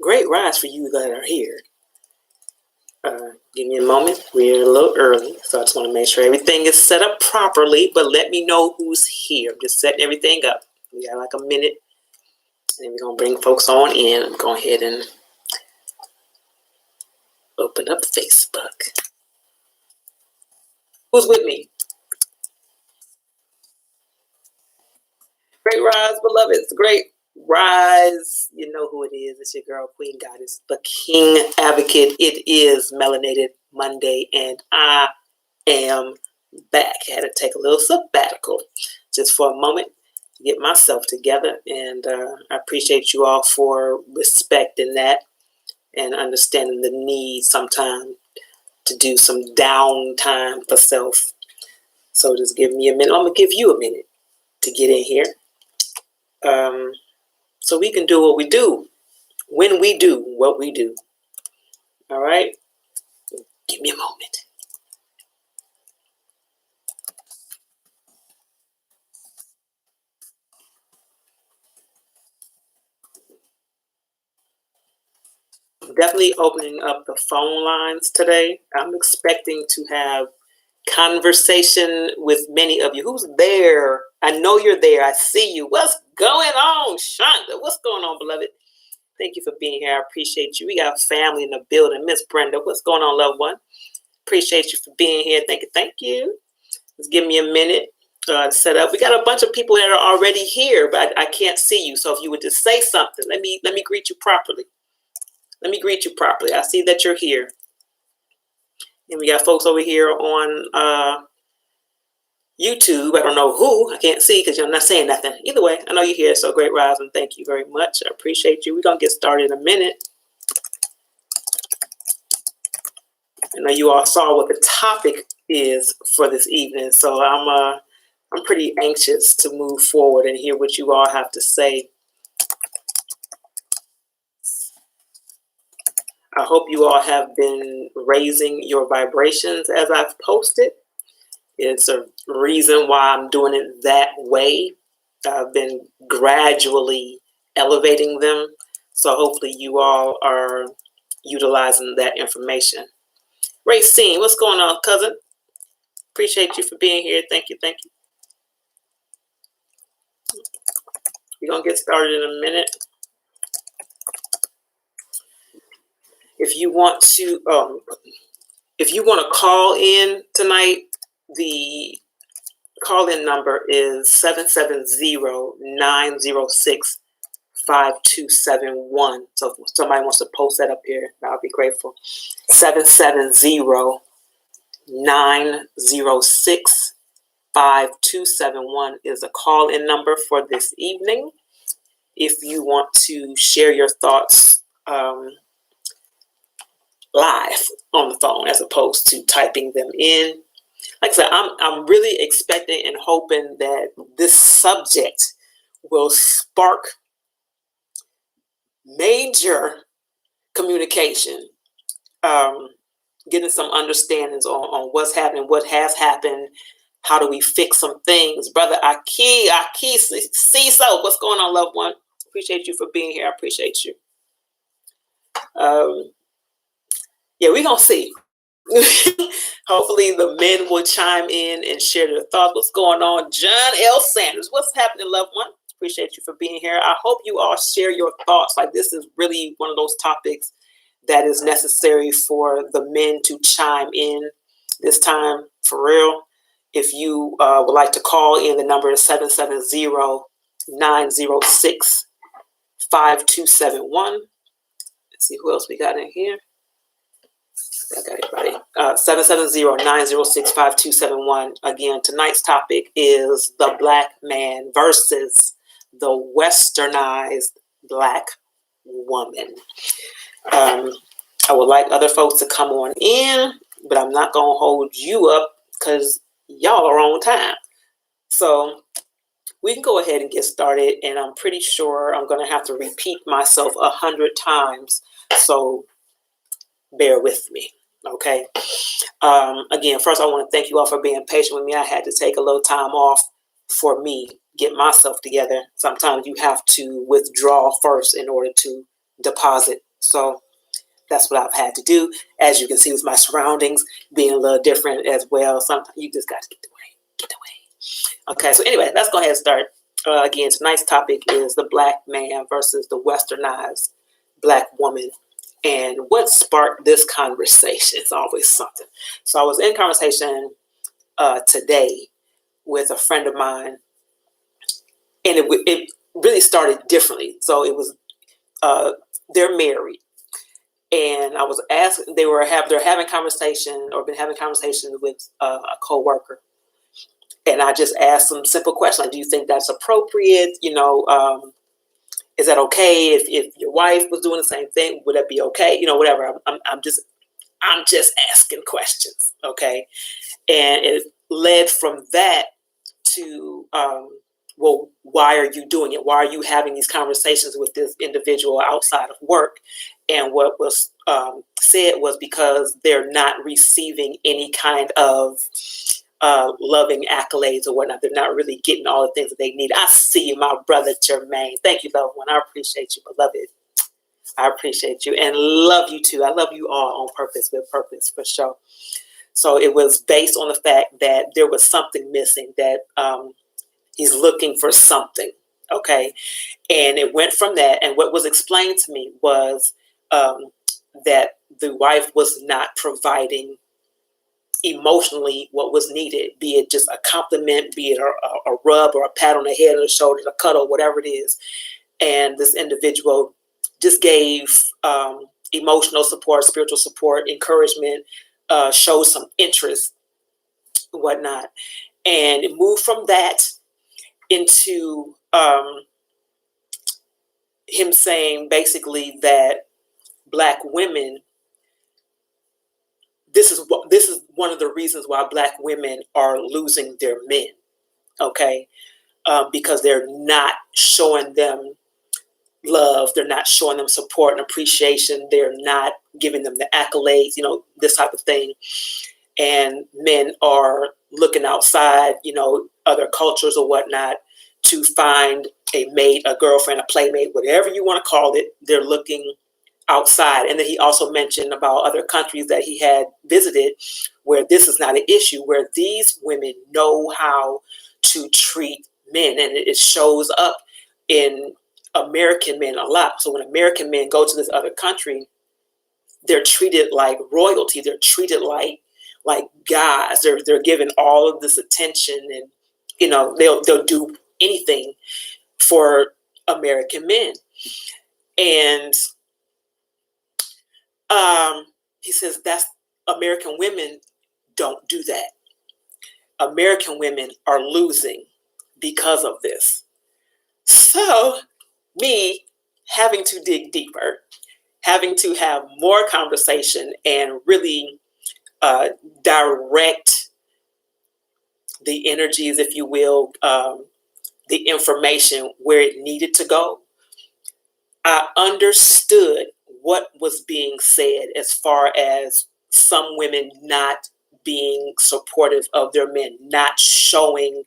Great rise for you that are here. Give me a moment. We're a little early, so I just want to make sure everything is set up properly, but let me know who's here. I'm just setting everything up. We got like a minute, and then we're going to bring folks on in. I'm going ahead and open up Facebook. Who's with me? Great rise, beloveds. Great rise. You know who it is. It's your girl, Queen Goddess, the King Advocate. It is Melanated Monday, and I am back. Had to take a little sabbatical just for a moment to get myself together, and I appreciate you all for respecting that and understanding the need sometimes to do some downtime for self. So just give me a minute. I'm gonna give you a minute to get in here, so we can do what we do when we do what we do. All right, give me a moment. Definitely opening up the phone lines today. I'm expecting to have conversation with many of you. Who's there? I know you're there. I see you. What's going on, Shonda? What's going on, beloved? Thank you for being here. I appreciate you. We got family in the building. Miss Brenda, what's going on, loved one? Appreciate you for being here. Thank you. Thank you. Just give me a minute to set up. We got a bunch of people that are already here, but I can't see you. So if you would just say something, let me greet you properly. Let me greet you properly. I see that you're here. And we got folks over here on YouTube. I don't know who. I can't see because you're not saying nothing. Either way, I know you're here. So great rise, and thank you very much. I appreciate you. We're going to get started in a minute. I know you all saw what the topic is for this evening. So I'm pretty anxious to move forward and hear what you all have to say. I hope you all have been raising your vibrations as I've posted. It's a reason why I'm doing it that way. I've been gradually elevating them. So hopefully you all are utilizing that information. Racine, what's going on, cousin? Appreciate you for being here. Thank you. Thank you. We're going to get started in a minute. If you want to call in tonight, the call-in number is 770-906-5271. So if somebody wants to post that up here, I'll be grateful. 770-906-5271 is a call-in number for this evening. If you want to share your thoughts live on the phone as opposed to typing them in. Like I said, I'm really expecting and hoping that this subject will spark major communication, getting some understandings on what's happening, what has happened, how do we fix some things. Brother Aki, see so, what's going on, loved one? Appreciate you for being here. I appreciate you. Yeah, we're going to see. Hopefully the men will chime in and share their thoughts. What's going on? John L. Sanders, what's happening, loved one? Appreciate you for being here. I hope you all share your thoughts. Like, this is really one of those topics that is necessary for the men to chime in this time, for real. If you would like to call in, the number is 770-906-5271. Let's see who else we got in here. I got everybody. 770-906-5271. Again, tonight's topic is the black man versus the westernized black woman. I would like other folks to come on in, but I'm not going to hold you up because y'all are on time. So we can go ahead and get started, and I'm pretty sure I'm going to have to repeat myself 100 times. So bear with me. Okay. Again, first I want to thank you all for being patient with me. I had to take a little time off for me, get myself together. Sometimes you have to withdraw first in order to deposit. So that's what I've had to do. As you can see with my surroundings being a little different as well. Sometimes you just got to get away. Get away. Okay, so anyway, let's go ahead and start. Again, tonight's topic is the black man versus the westernized black woman. And what sparked this conversation is always something. So I was in conversation today with a friend of mine, and it really started differently. So it was they're married, and I was asking, they're having conversation or been having conversations with a coworker, and I just asked them simple questions like, "Do you think that's appropriate? Is that okay if your wife was doing the same thing? Would that be okay? Whatever." I'm just asking questions, okay? And it led from that to, well, why are you doing it? Why are you having these conversations with this individual outside of work? And what was said was because they're not receiving any kind of loving accolades or whatnot. They're not really getting all the things that they need. I see you, my brother Jermaine. Thank you, loved one. I appreciate you, beloved. I appreciate you and love you too. I love you all on purpose, with purpose, for sure. So it was based on the fact that there was something missing, that he's looking for something, okay? And it went from that. And what was explained to me was that the wife was not providing emotionally what was needed, be it just a compliment, be it a rub or a pat on the head or the shoulder, a cuddle, whatever it is. And this individual just gave emotional support, spiritual support, encouragement, showed some interest, whatnot. And it moved from that into him saying basically that black women, this is one of the reasons why black women are losing their men, okay? Because they're not showing them love, they're not showing them support and appreciation, they're not giving them the accolades, this type of thing. And men are looking outside, other cultures or whatnot, to find a mate, a girlfriend, a playmate, whatever you want to call it. They're looking outside. And then he also mentioned about other countries that he had visited where this is not an issue, where these women know how to treat men. And it shows up in American men a lot. So when American men go to this other country, they're treated like royalty. They're treated like gods. They're given all of this attention, and they'll do anything for American men. And he says that's American women don't do that. American women are losing because of this. So me having to dig deeper, having to have more conversation and really direct the energies, if you will, the information where it needed to go. I understood what was being said as far as some women not being supportive of their men, not showing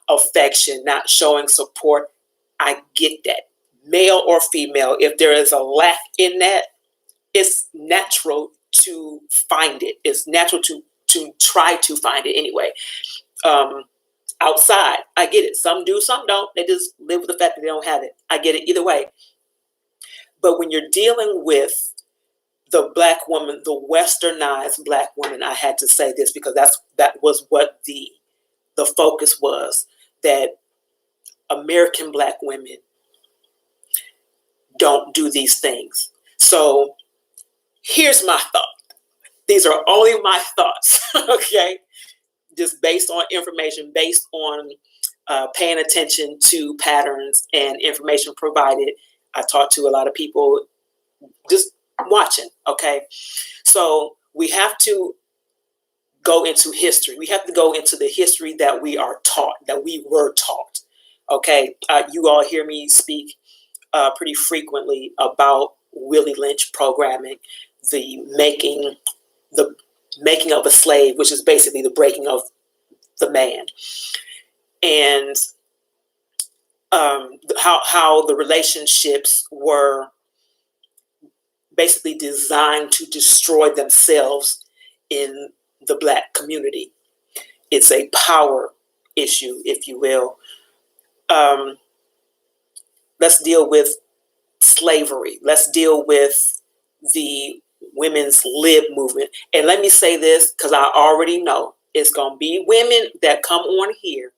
affection, not showing support. I get that. Male or female, if there is a lack in that, it's natural to find it. It's natural to try to find it anyway. Outside, I get it. Some do, some don't. They just live with the fact that they don't have it. I get it either way. But when you're dealing with the black woman, the westernized black woman, I had to say this because that was what the focus was, that American black women don't do these things. So here's my thought. These are only my thoughts, okay? Just based on information, based on paying attention to patterns and information provided. I talked to a lot of people just watching, okay? So we have to go into history. We have to go into the history that we are taught, that we were taught, okay? You all hear me speak pretty frequently about Willie Lynch programming, the making the making of a slave, which is basically the breaking of the man, and how the relationships were basically designed to destroy themselves in the Black community. It's a power issue, if you will. Let's deal with slavery. Let's deal with the women's lib movement. And let me say this, because I already know it's going to be women that come on here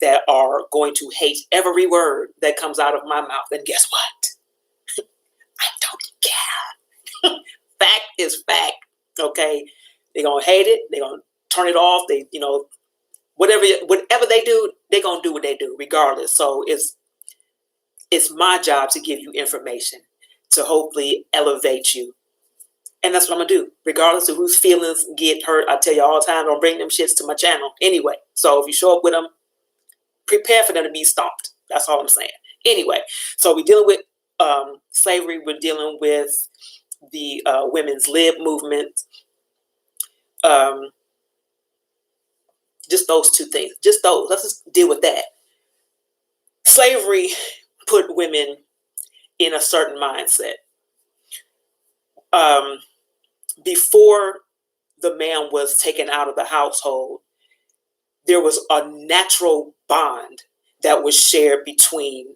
that are going to hate every word that comes out of my mouth. And guess what? I don't care. Fact is fact. Okay. They're going to hate it. They're going to turn it off. They, whatever they do, they're going to do what they do regardless. So it's my job to give you information to hopefully elevate you. And that's what I'm going to do. Regardless of whose feelings get hurt, I tell you all the time, don't bring them shits to my channel anyway. So if you show up with them, prepare for them to be stomped. That's all I'm saying. Anyway, so we're dealing with slavery. We're dealing with the women's lib movement. Just those two things. Just those. Let's just deal with that. Slavery put women in a certain mindset. Before the man was taken out of the household, there was a natural bond that was shared between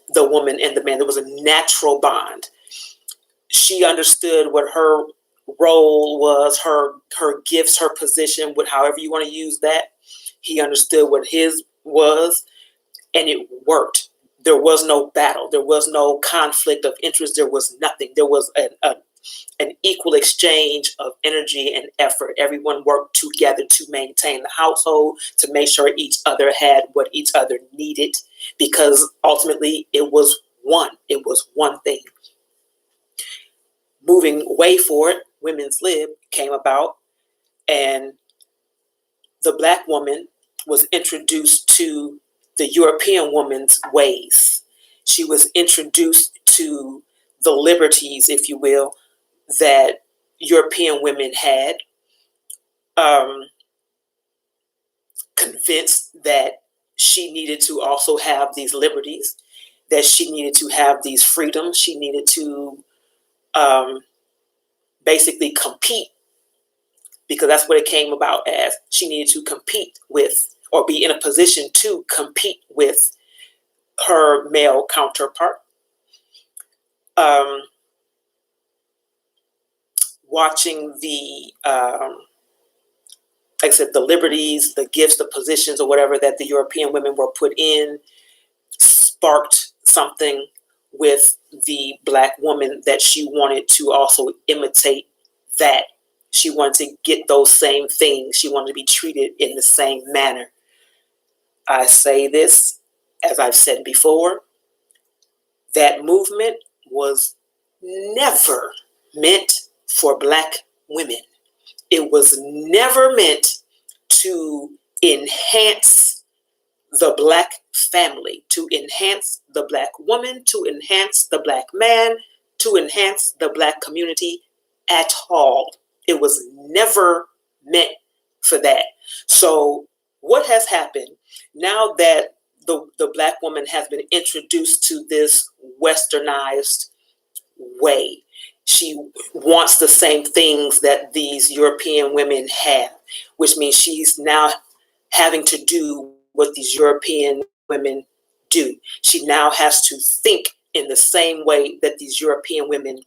the woman and the man. There was a natural bond. She understood what her role was, her gifts, her position, however you want to use that. He understood what his was, and it worked. There was no battle. There was no conflict of interest. There was nothing. There was an equal exchange of energy and effort. Everyone worked together to maintain the household, to make sure each other had what each other needed, because ultimately it was one. It was one thing. Moving way forward, women's lib came about, and the Black woman was introduced to the European woman's ways. She was introduced to the liberties, if you will, that European women had, convinced that she needed to also have these liberties, that she needed to have these freedoms. She needed to basically compete, because that's what it came about as. She needed to compete with, or be in a position to compete with, her male counterpart. Watching the, like I said, the liberties, the gifts, the positions, or whatever that the European women were put in, sparked something with the Black woman that she wanted to also imitate that. She wanted to get those same things. She wanted to be treated in the same manner. I say this, as I've said before, that movement was never meant for Black women. It was never meant to enhance the Black family, to enhance the Black woman, to enhance the Black man, to enhance the Black community at all. It was never meant for that. So what has happened now that the Black woman has been introduced to this westernized way? She wants the same things that these European women have, which means she's now having to do what these European women do. She now has to think in the same way that these European women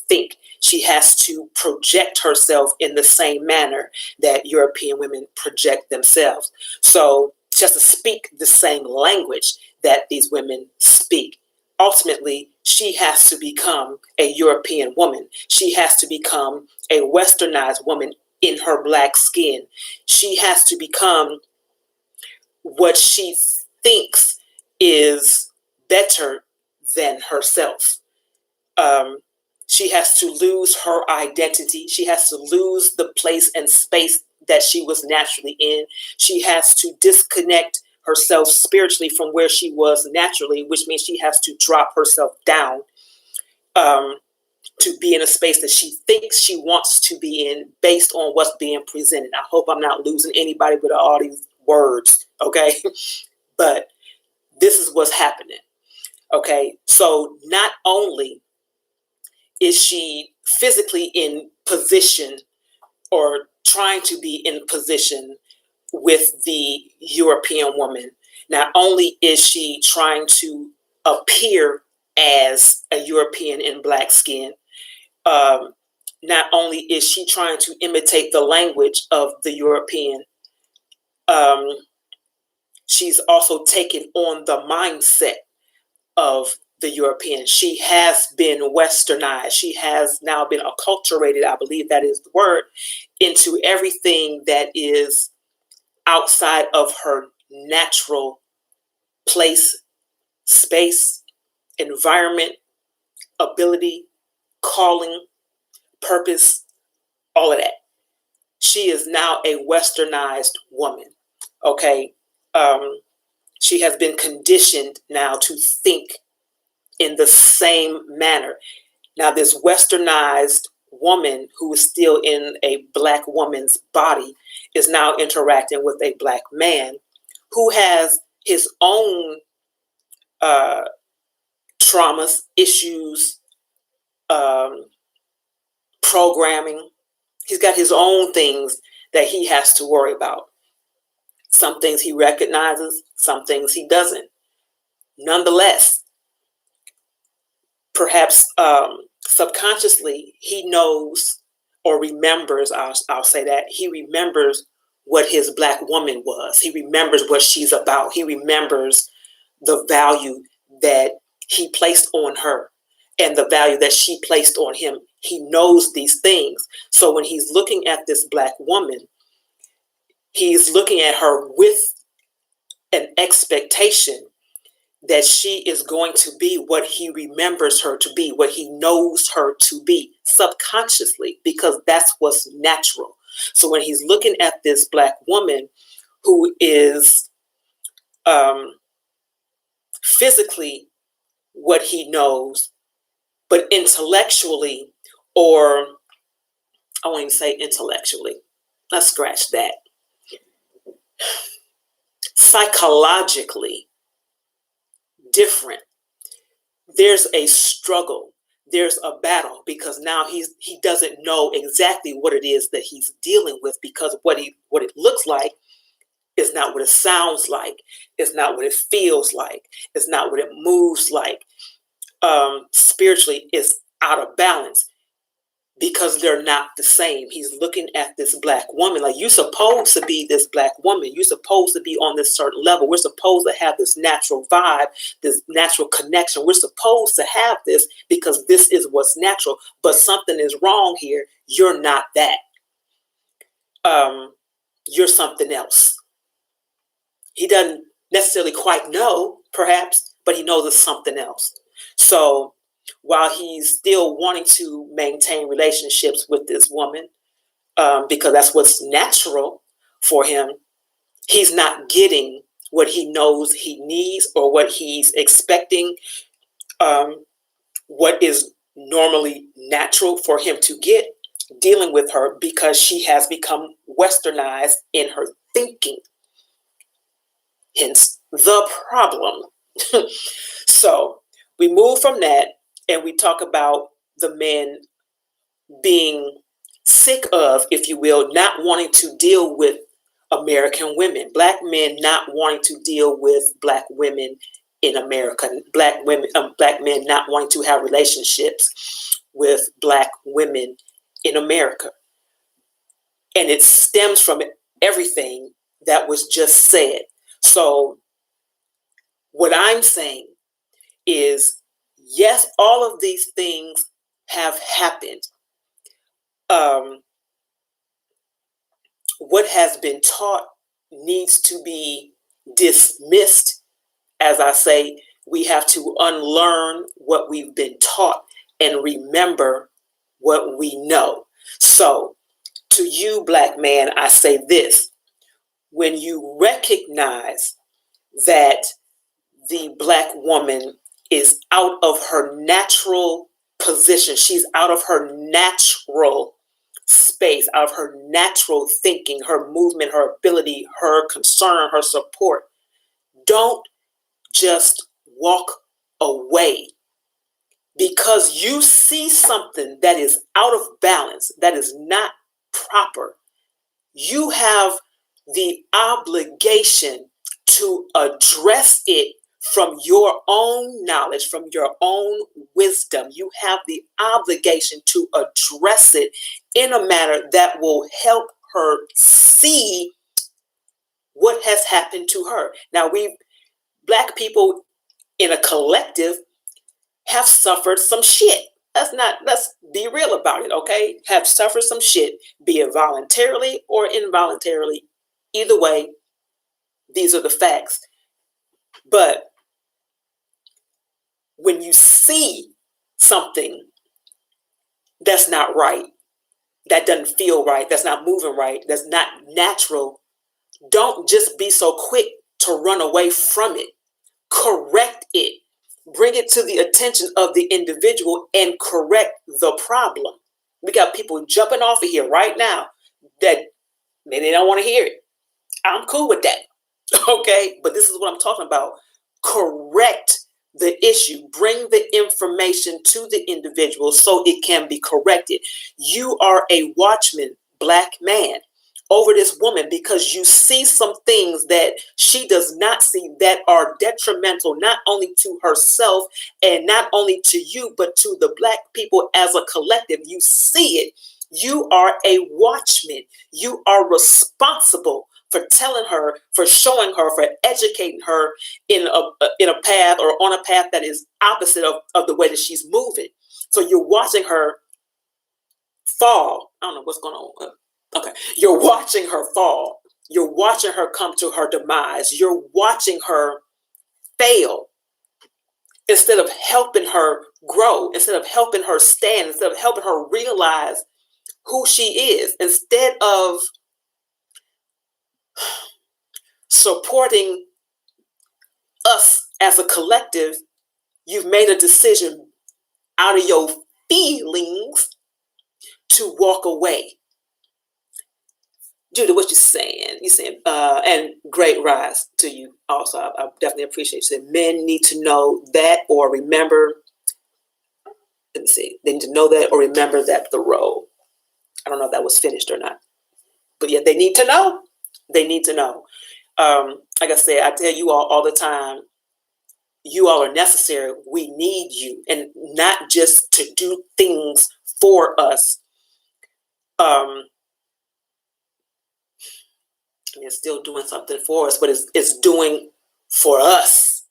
think. She has to project herself in the same manner that European women project themselves. So she has to speak the same language that these women speak. Ultimately, she has to become a European woman. She has to become a westernized woman in her Black skin. She has to become what she thinks is better than herself. She has to lose her identity. She has to lose the place and space that she was naturally in. She has to disconnect herself spiritually from where she was naturally, which means she has to drop herself down. to be in a space that she thinks she wants to be in based on what's being presented. I hope I'm not losing anybody with all these words, okay? But this is what's happening, okay? So not only is she physically in position or trying to be in position with the European woman, not only is she trying to appear as a European in black skin, not only is she trying to imitate the language of the European, she's also taken on the mindset of the European. She has been westernized. She has now been acculturated, I believe that is the word, into everything that is outside of her natural place, space, environment, ability, calling, purpose, all of that. She is now a westernized woman. Okay. She has been conditioned now to think in the same manner. Now, this westernized woman who is still in a black woman's body is now interacting with a black man who has his own traumas, issues, programming. He's got his own things that he has to worry about. Some things he recognizes, some things he doesn't. Nonetheless, perhaps subconsciously, he knows or remembers, I'll say that, he remembers what his black woman was. He remembers what she's about. He remembers the value that he placed on her and the value that she placed on him. He knows these things. So when he's looking at this black woman, he's looking at her with an expectation that she is going to be what he remembers her to be, what he knows her to be, subconsciously, because that's what's natural. So when he's looking at this black woman who is physically what he knows, but intellectually, or I won't even say intellectually, let's scratch that. Psychologically different. There's a struggle. There's a battle because now he doesn't know exactly what it is that he's dealing with, because what it looks like is not what it sounds like. It's not what it feels like. It's not what it moves like. Spiritually, it's out of balance because they're not the same. He's looking at this black woman like, you're supposed to be this black woman. You're supposed to be on this certain level. We're supposed to have this natural vibe, this natural connection. We're supposed to have this because this is what's natural. But something is wrong here. You're not that. You're something else. He doesn't necessarily quite know, perhaps, but he knows it's something else. So while he's still wanting to maintain relationships with this woman, because that's what's natural for him, he's not getting what he knows he needs or what he's expecting, what is normally natural for him to get, dealing with her because she has become westernized in her thinking. Hence the problem. So we move from that and we talk about the men being sick of, if you will, not wanting to deal with American women, black men not wanting to deal with black women in America, black men not wanting to have relationships with black women in America. And it stems from everything that was just said. So what I'm saying is, yes, all of these things have happened. What has been taught needs to be dismissed. As I say, we have to unlearn what we've been taught and remember what we know. So to you, black man, I say this: when you recognize that the black woman is out of her natural position. She's out of her natural space, out of her natural thinking, her movement, her ability, her concern, her support. Don't just walk away because you see something that is out of balance, that is not proper. You have the obligation to address it from your own knowledge, from your own wisdom. You have the obligation to address it in a manner that will help her see what has happened to her. Now, Black people in a collective have suffered some shit. Let's be real about it, okay? Have suffered some shit, be it voluntarily or involuntarily. Either way, these are the facts. But when you see something that's not right, that doesn't feel right, that's not moving right, that's not natural, don't just be so quick to run away from it. Correct it. Bring it to the attention of the individual and correct the problem. We got people jumping off of here right now that they don't want to hear it. I'm cool with that. Okay, but this is what I'm talking about. Correct the issue. Bring the information to the individual so it can be corrected. You are a watchman, Black man, over this woman because you see some things that she does not see that are detrimental not only to herself and not only to you, but to the Black people as a collective. You see it. You are a watchman. You are responsible for telling her, for showing her, for educating her in a path or on a path that is opposite of the way that she's moving. So you're watching her fall. I don't know what's going on. Okay. You're watching her fall. You're watching her come to her demise. You're watching her fail instead of helping her grow, instead of helping her stand, instead of helping her realize who she is, instead of supporting us as a collective. You've made a decision out of your feelings to walk away. Judy, what you saying? You saying, and great rise to you also. I definitely appreciate you. Men need to know that or remember, let me see, they need to know that or remember that the role. I don't know if that was finished or not. But yeah, they need to know. They need to know. Like I said, I tell you all the time, you all are necessary. We need you, and not just to do things for us. It's still doing something for us, but it's doing for us.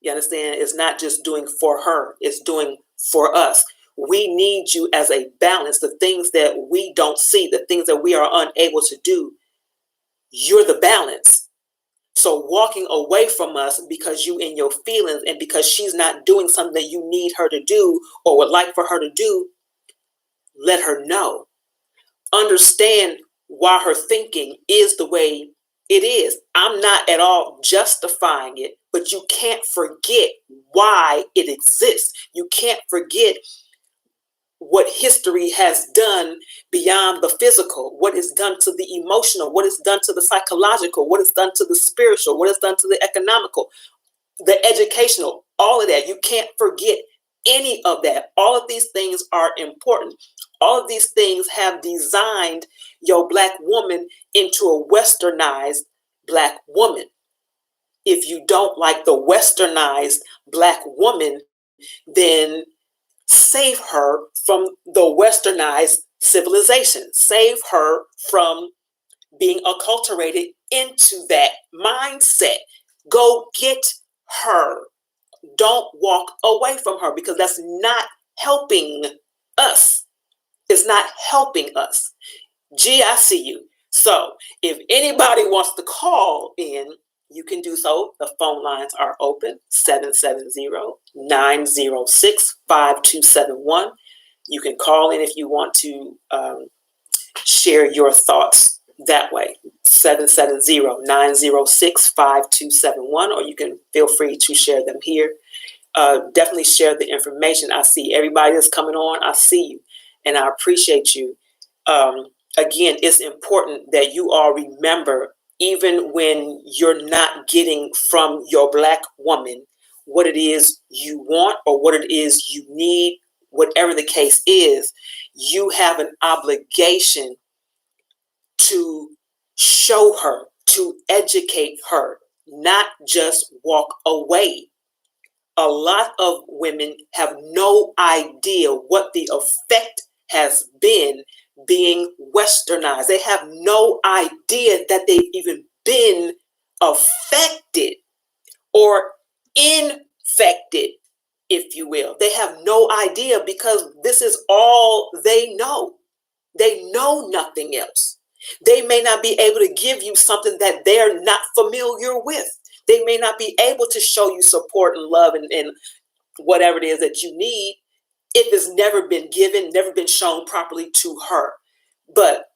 You understand? It's not just doing for her. It's doing for us. We need you as a balance. The things that we don't see, the things that we are unable to do, you're the balance. So walking away from us because you in your feelings and because she's not doing something that you need her to do or would like for her to do, let her know. Understand why her thinking is the way it is. I'm not at all justifying it, but you can't forget why it exists. You can't forget what history has done beyond the physical, what is done to the emotional, what is done to the psychological, what is done to the spiritual, what is done to the economical, the educational, all of that. You can't forget any of that. All of these things are important. All of these things have designed your Black woman into a westernized Black woman. If you don't like the westernized Black woman, then save her from the westernized civilization. Save her from being acculturated into that mindset. Go get her. Don't walk away from her because that's not helping us. It's not helping us. Gee, I see you. So if anybody wants to call in, you can do so. The phone lines are open, 770-906-5271. You can call in if you want to share your thoughts that way, 770-906-5271, or you can feel free to share them here. definitely share the information. I see everybody that's coming on. I see you, and I appreciate you. Again, it's important that you all remember, even when you're not getting from your Black woman what it is you want or what it is you need, whatever the case is, you have an obligation to show her, to educate her, not just walk away. A lot of women have no idea what the effect has been being westernized. They have no idea that they've even been affected or infected, if you will. They have no idea because this is all they know. They know nothing else. They may not be able to give you something that they're not familiar with. They may not be able to show you support and love and whatever it is that you need if it's never been given, never been shown properly to her. But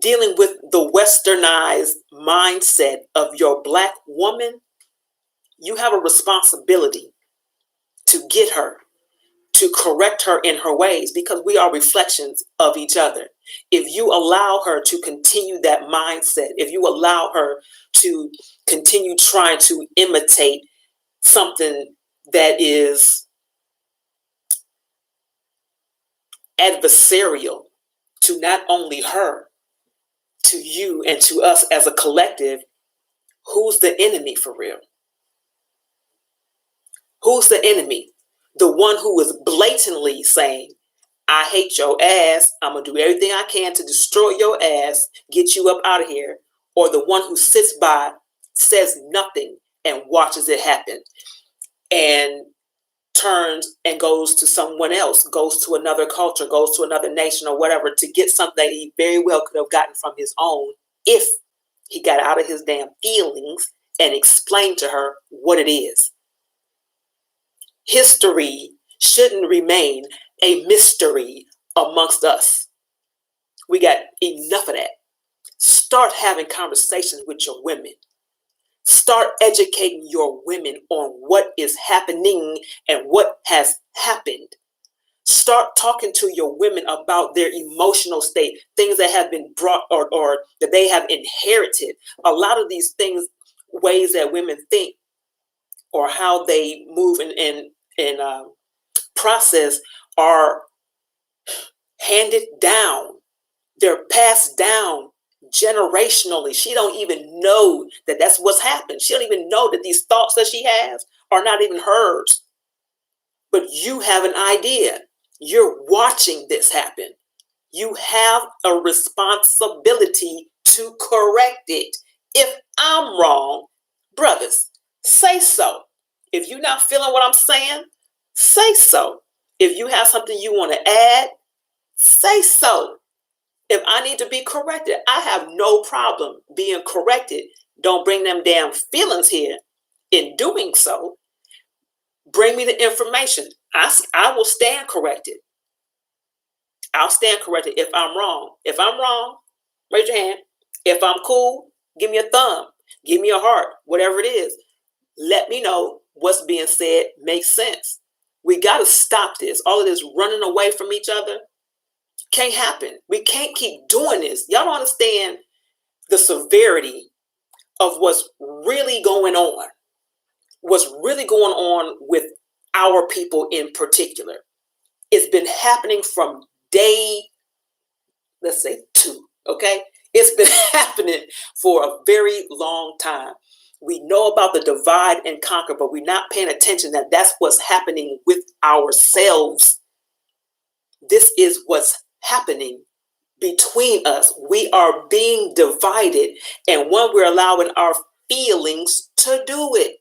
dealing with the westernized mindset of your Black woman, you have a responsibility to get her, to correct her in her ways, because we are reflections of each other. If you allow her to continue that mindset, if you allow her to continue trying to imitate something that is adversarial to not only her, to you, and to us as a collective, who's the enemy for real? Who's the enemy? The one who is blatantly saying, I hate your ass. I'm going to do everything I can to destroy your ass, get you up out of here. Or the one who sits by, says nothing, and watches it happen, and turns and goes to someone else, goes to another culture, goes to another nation or whatever to get something he very well could have gotten from his own if he got out of his damn feelings and explained to her what it is. History shouldn't remain a mystery amongst us. We got enough of that. Start having conversations with your women. Start educating your women on what is happening and what has happened. Start talking to your women about their emotional state, things that have been brought or that they have inherited. A lot of these things, ways that women think or how they move and process are handed down. They're passed down generationally. She don't even know that that's what's happened. She don't even know that these thoughts that she has are not even hers. But you have an idea. You're watching this happen. You have a responsibility to correct it. If I'm wrong, brothers, say so. If you're not feeling what I'm saying, say so. If you have something you want to add, say so. If I need to be corrected, I have no problem being corrected. Don't bring them damn feelings here in doing so. Bring me the information. I will stand corrected. I'll stand corrected if I'm wrong. If I'm wrong, raise your hand. If I'm cool, give me a thumb. Give me a heart. Whatever it is. Let me know what's being said makes sense. We got to stop this. All of this running away from each other can't happen. We can't keep doing this. Y'all don't understand the severity of what's really going on. What's really going on with our people in particular. It's been happening from day, let's say 2, okay? It's been happening for a very long time. We know about the divide and conquer, but we're not paying attention that that's what's happening with ourselves. This is what's happening between us. We are being divided, and when we're allowing our feelings to do it,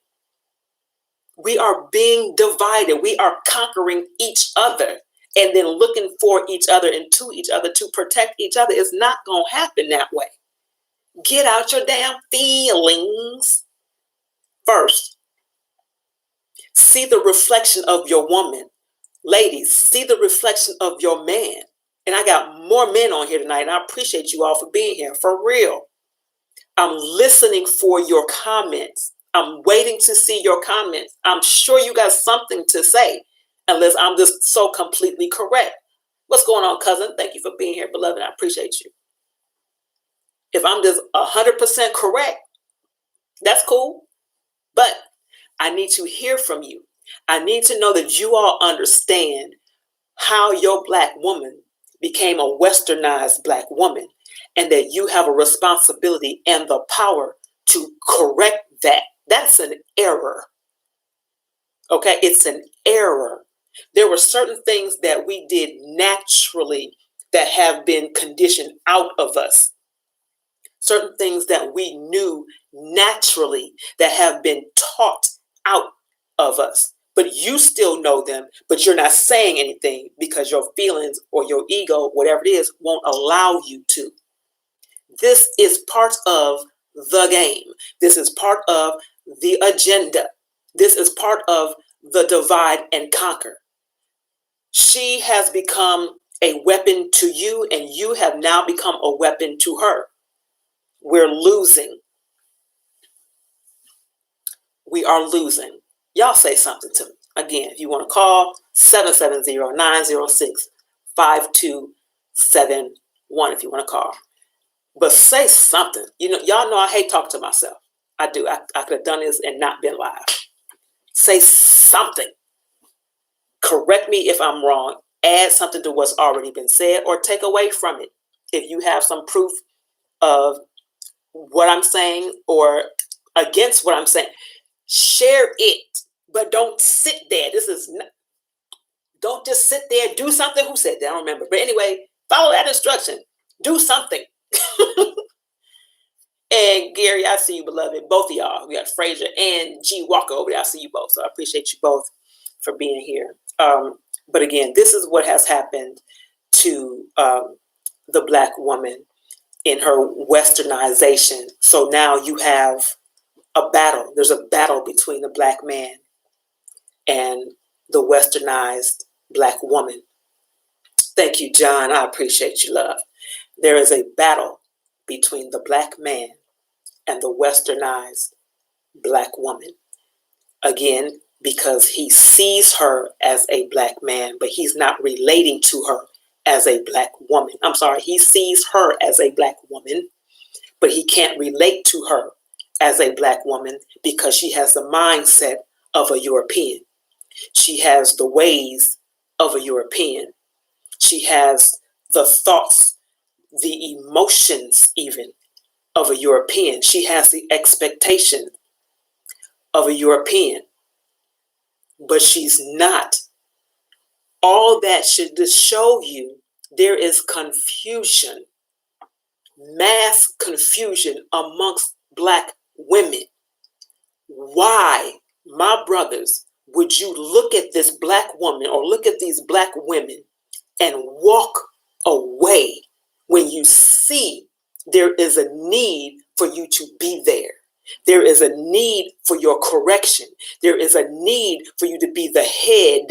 we are being divided. We are conquering each other and then looking for each other and to each other to protect each other. It's not going to happen that way. Get out your damn feelings first. See the reflection of your woman. Ladies, see the reflection of your man. And I got more men on here tonight, and I appreciate you all for being here, for real. I'm listening for your comments. I'm waiting to see your comments. I'm sure you got something to say, unless I'm just so completely correct. What's going on, cousin? Thank you for being here, beloved. I appreciate you. If I'm just 100% correct, that's cool. But I need to hear from you. I need to know that you all understand how your Black woman became a westernized Black woman, and that you have a responsibility and the power to correct that. That's an error. Okay, it's an error. There were certain things that we did naturally that have been conditioned out of us. Certain things that we knew naturally that have been taught out of us. But you still know them, but you're not saying anything because your feelings or your ego, whatever it is, won't allow you to. This is part of the game. This is part of the agenda. This is part of the divide and conquer. She has become a weapon to you, and you have now become a weapon to her. We're losing. We are losing. Y'all say something to me. Again, if you want to call, 770-906-5271 if you want to call. But say something. Y'all know I hate talking to myself. I do. I could have done this and not been live. Say something. Correct me if I'm wrong. Add something to what's already been said or take away from it. If you have some proof of what I'm saying or against what I'm saying, share it. But don't sit there. Don't just sit there. Do something. Who said that? I don't remember. But anyway, follow that instruction. Do something. And Gary, I see you, beloved. Both of y'all. We got Frazier and G Walker over there. I see you both. So I appreciate you both for being here. But again, this is what has happened to the Black woman in her westernization. So now you have a battle. There's a battle between the Black man and the westernized Black woman. Thank you, John. I appreciate you, love. There is a battle between the Black man and the westernized Black woman. Again, because he sees her as a Black man, but he's not relating to her as a Black woman. I'm sorry, he sees her as a Black woman, but he can't relate to her as a Black woman because she has the mindset of a European. She has the ways of a European. She has the thoughts, the emotions even of a European. She has the expectation of a European, but she's not. All that should just show you there is confusion, mass confusion amongst Black women. Why, my brothers, would you look at this Black woman or look at these Black women and walk away when you see there is a need for you to be there? There is a need for your correction. There is a need for you to be the head.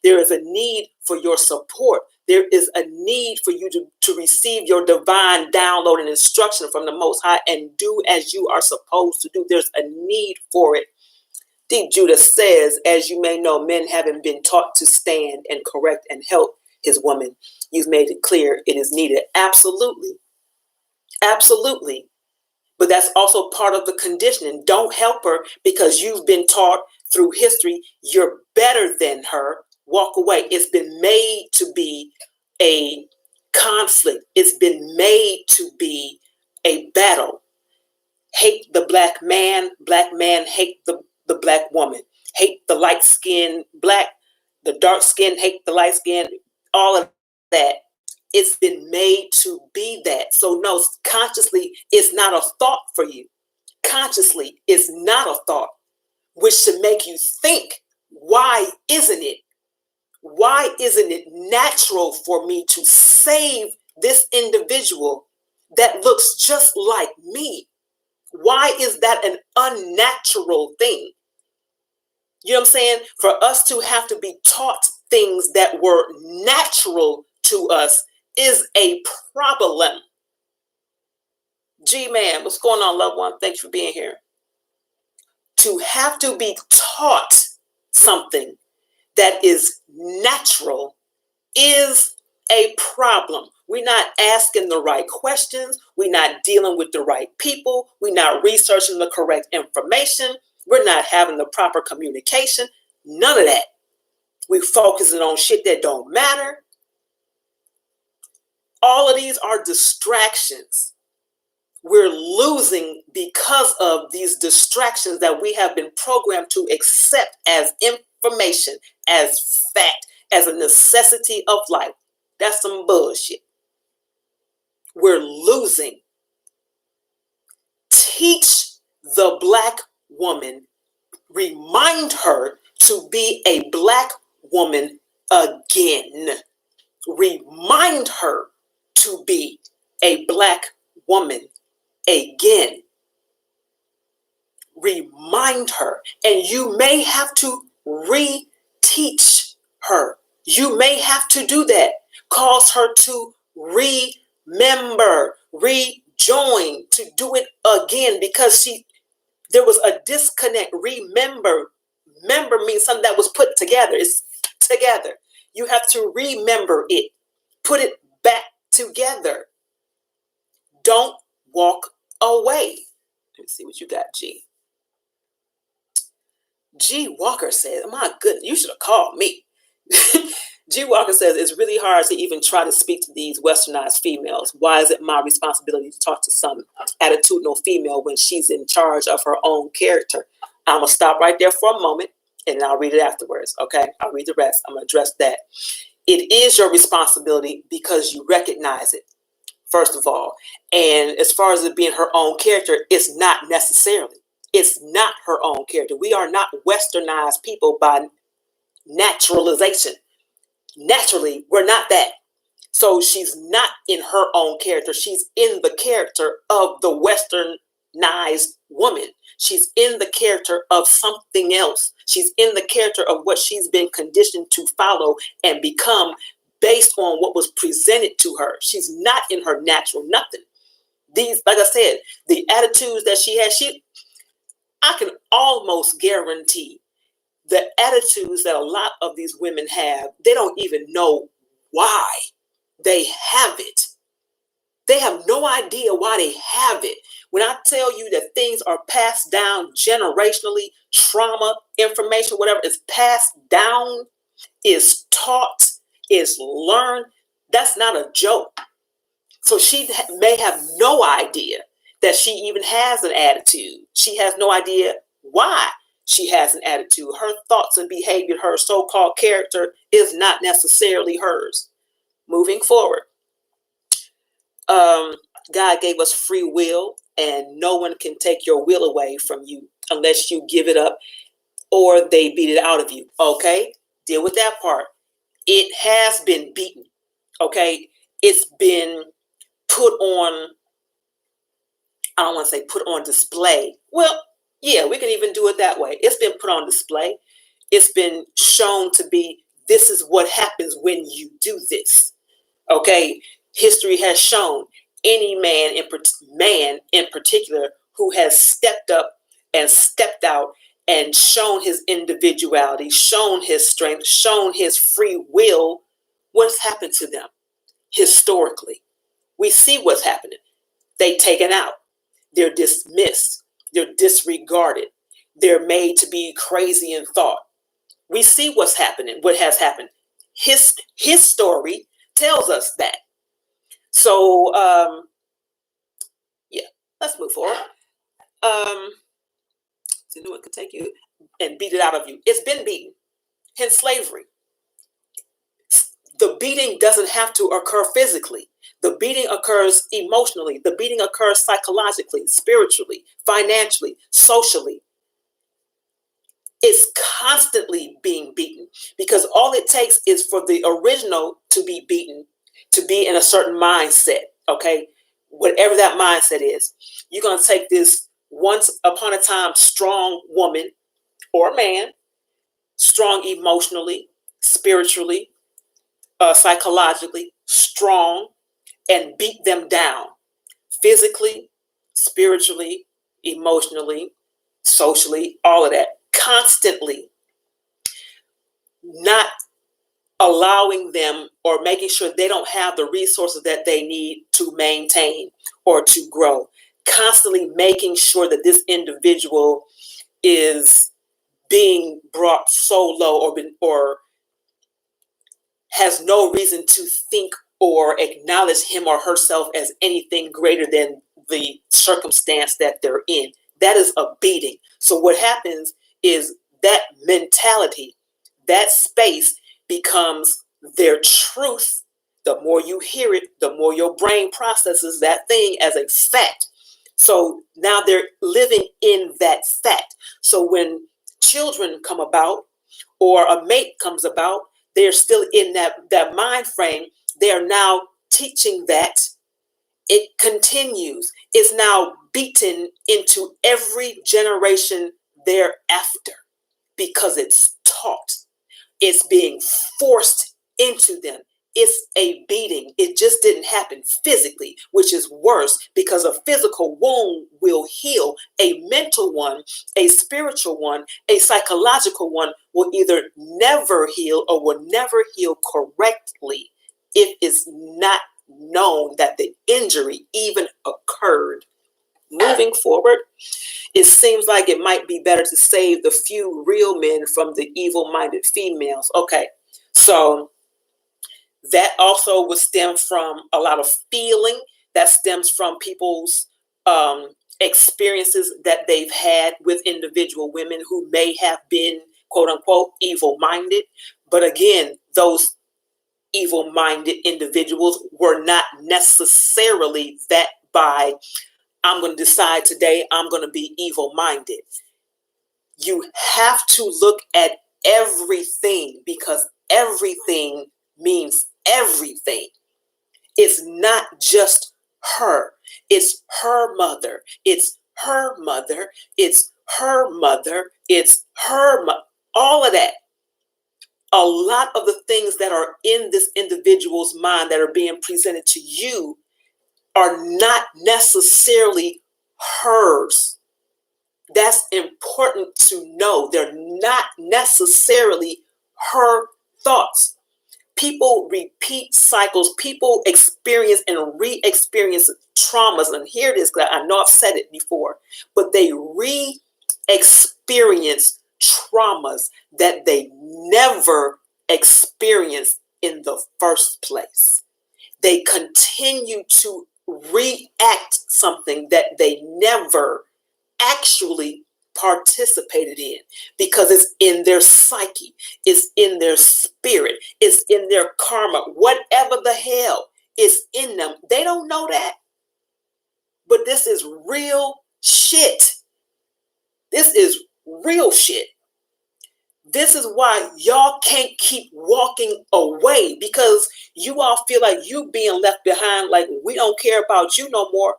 There is a need for your support. There is a need for you to receive your divine download and instruction from the Most High and do as you are supposed to do. There's a need for it. Deep Judah says, as you may know, men haven't been taught to stand and correct and help his woman. You've made it clear it is needed. Absolutely. Absolutely. But that's also part of the conditioning. Don't help her because you've been taught through history you're better than her. Walk away. It's been made to be a conflict. It's been made to be a battle. Hate the Black man hate the Black woman. Hate the light-skinned Black, the dark-skinned hate the light-skinned, all of that. It's been made to be that. So no, consciously, it's not a thought for you. Consciously, it's not a thought, which should make you think, why isn't it? Why isn't it natural for me to save this individual that looks just like me? Why is that an unnatural thing? You know what I'm saying? For us to have to be taught things that were natural to us is a problem. G-Man, what's going on, loved one? Thanks for being here. to have to be taught something that is natural is a problem. We're not asking the right questions. We're not dealing with the right people. We're not researching the correct information. We're not having the proper communication. None of that. We're focusing on shit that don't matter. All of these are distractions. We're losing because of these distractions that we have been programmed to accept as information, as fact, as a necessity of life. That's some bullshit. We're losing. Teach the Black woman, remind her to be a Black woman again. Remind her to be a Black woman again. Remind her. And you may have to reteach her. You may have to do that. Cause her to remember, rejoin, to do it again, because there was a disconnect. Remember means something that was put together. It's together. You have to remember it. Put it back together. Don't walk away. Let me see what you got, G. G. Walker says, my goodness, you should have called me. G. Walker says, it's really hard to even try to speak to these westernized females. Why is it my responsibility to talk to some attitudinal female when she's in charge of her own character? I'm going to stop right there for a moment and I'll read it afterwards. Okay, I'll read the rest. I'm going to address that. It is your responsibility because you recognize it, first of all. And as far as it being her own character, it's not necessarily. It's not her own character. We are not westernized people by naturalization. Naturally, we're not that. So she's not in her own character. She's in the character of the westernized woman. She's in the character of something else. She's in the character of what she's been conditioned to follow and become based on what was presented to her. She's not in her natural nothing. These, like I said, the attitudes that she has, I can almost guarantee the attitudes that a lot of these women have, they don't even know why they have it. They have no idea why they have it. When I tell you that things are passed down generationally, trauma, information, whatever is passed down, is taught, is learned, that's not a joke. So she may have no idea that she even has an attitude. She has no idea why she has an attitude. Her thoughts and behavior, her so-called character is not necessarily hers. Moving forward. God gave us free will, and no one can take your will away from you unless you give it up or they beat it out of you. Okay? Deal with that part. It has been beaten. Okay? It's been put on, I don't want to say put on display. Well, yeah, we can even do it that way. It's been put on display. It's been shown to be, this is what happens when you do this. Okay? History has shown any man in particular who has stepped up and stepped out and shown his individuality, shown his strength, shown his free will, what's happened to them historically? We see what's happening. They're taken out. They're dismissed. They're disregarded. They're made to be crazy in thought. We see what's happening, what has happened. His story tells us that. So, yeah, let's move forward. So no one could take you and beat it out of you. It's been beaten. Hence slavery. The beating doesn't have to occur physically. The beating occurs emotionally. The beating occurs psychologically, spiritually, financially, socially. It's constantly being beaten because all it takes is for the original to be beaten, to be in a certain mindset, okay? Whatever that mindset is, you're going to take this once upon a time strong woman or man, strong emotionally, spiritually, psychologically, strong, and beat them down physically, spiritually, emotionally, socially, all of that, constantly not allowing them or making sure they don't have the resources that they need to maintain or to grow, constantly making sure that this individual is being brought so low or has no reason to think or acknowledge him or herself as anything greater than the circumstance that they're in. That is a beating. So what happens is that mentality, that space becomes their truth. The more you hear it, the more your brain processes that thing as a fact. So now they're living in that fact. So when children come about or a mate comes about, they're still in that mind frame. They are now teaching that. It continues. It's now beaten into every generation thereafter because it's taught. It's being forced into them. It's a beating. It just didn't happen physically, which is worse because a physical wound will heal. A mental one, a spiritual one, a psychological one will either never heal or will never heal correctly if it's not known that the injury even occurred. Moving forward, it seems like it might be better to save the few real men from the evil-minded females. Okay, so that also would stem from a lot of feeling that stems from people's experiences that they've had with individual women who may have been, quote unquote, evil-minded. But again, those evil-minded individuals were not necessarily that by, I'm going to decide today I'm going to be evil-minded. You have to look at everything because everything means everything. It's not just her. It's her mother. It's her mother. It's her mother. It's her mother. All of that. A lot of the things that are in this individual's mind that are being presented to you are not necessarily hers. That's important to know. They're not necessarily her thoughts. People repeat cycles. People experience and re-experience traumas. And hear this, because I know I've said it before, but they re-experience traumas that they never experienced in the first place. They continue to react something that they never actually participated in because it's in their psyche, it's in their spirit, it's in their karma, whatever the hell is in them. They don't know that, but this is real shit. This is real shit. This is why y'all can't keep walking away because you all feel like you being left behind, like we don't care about you no more.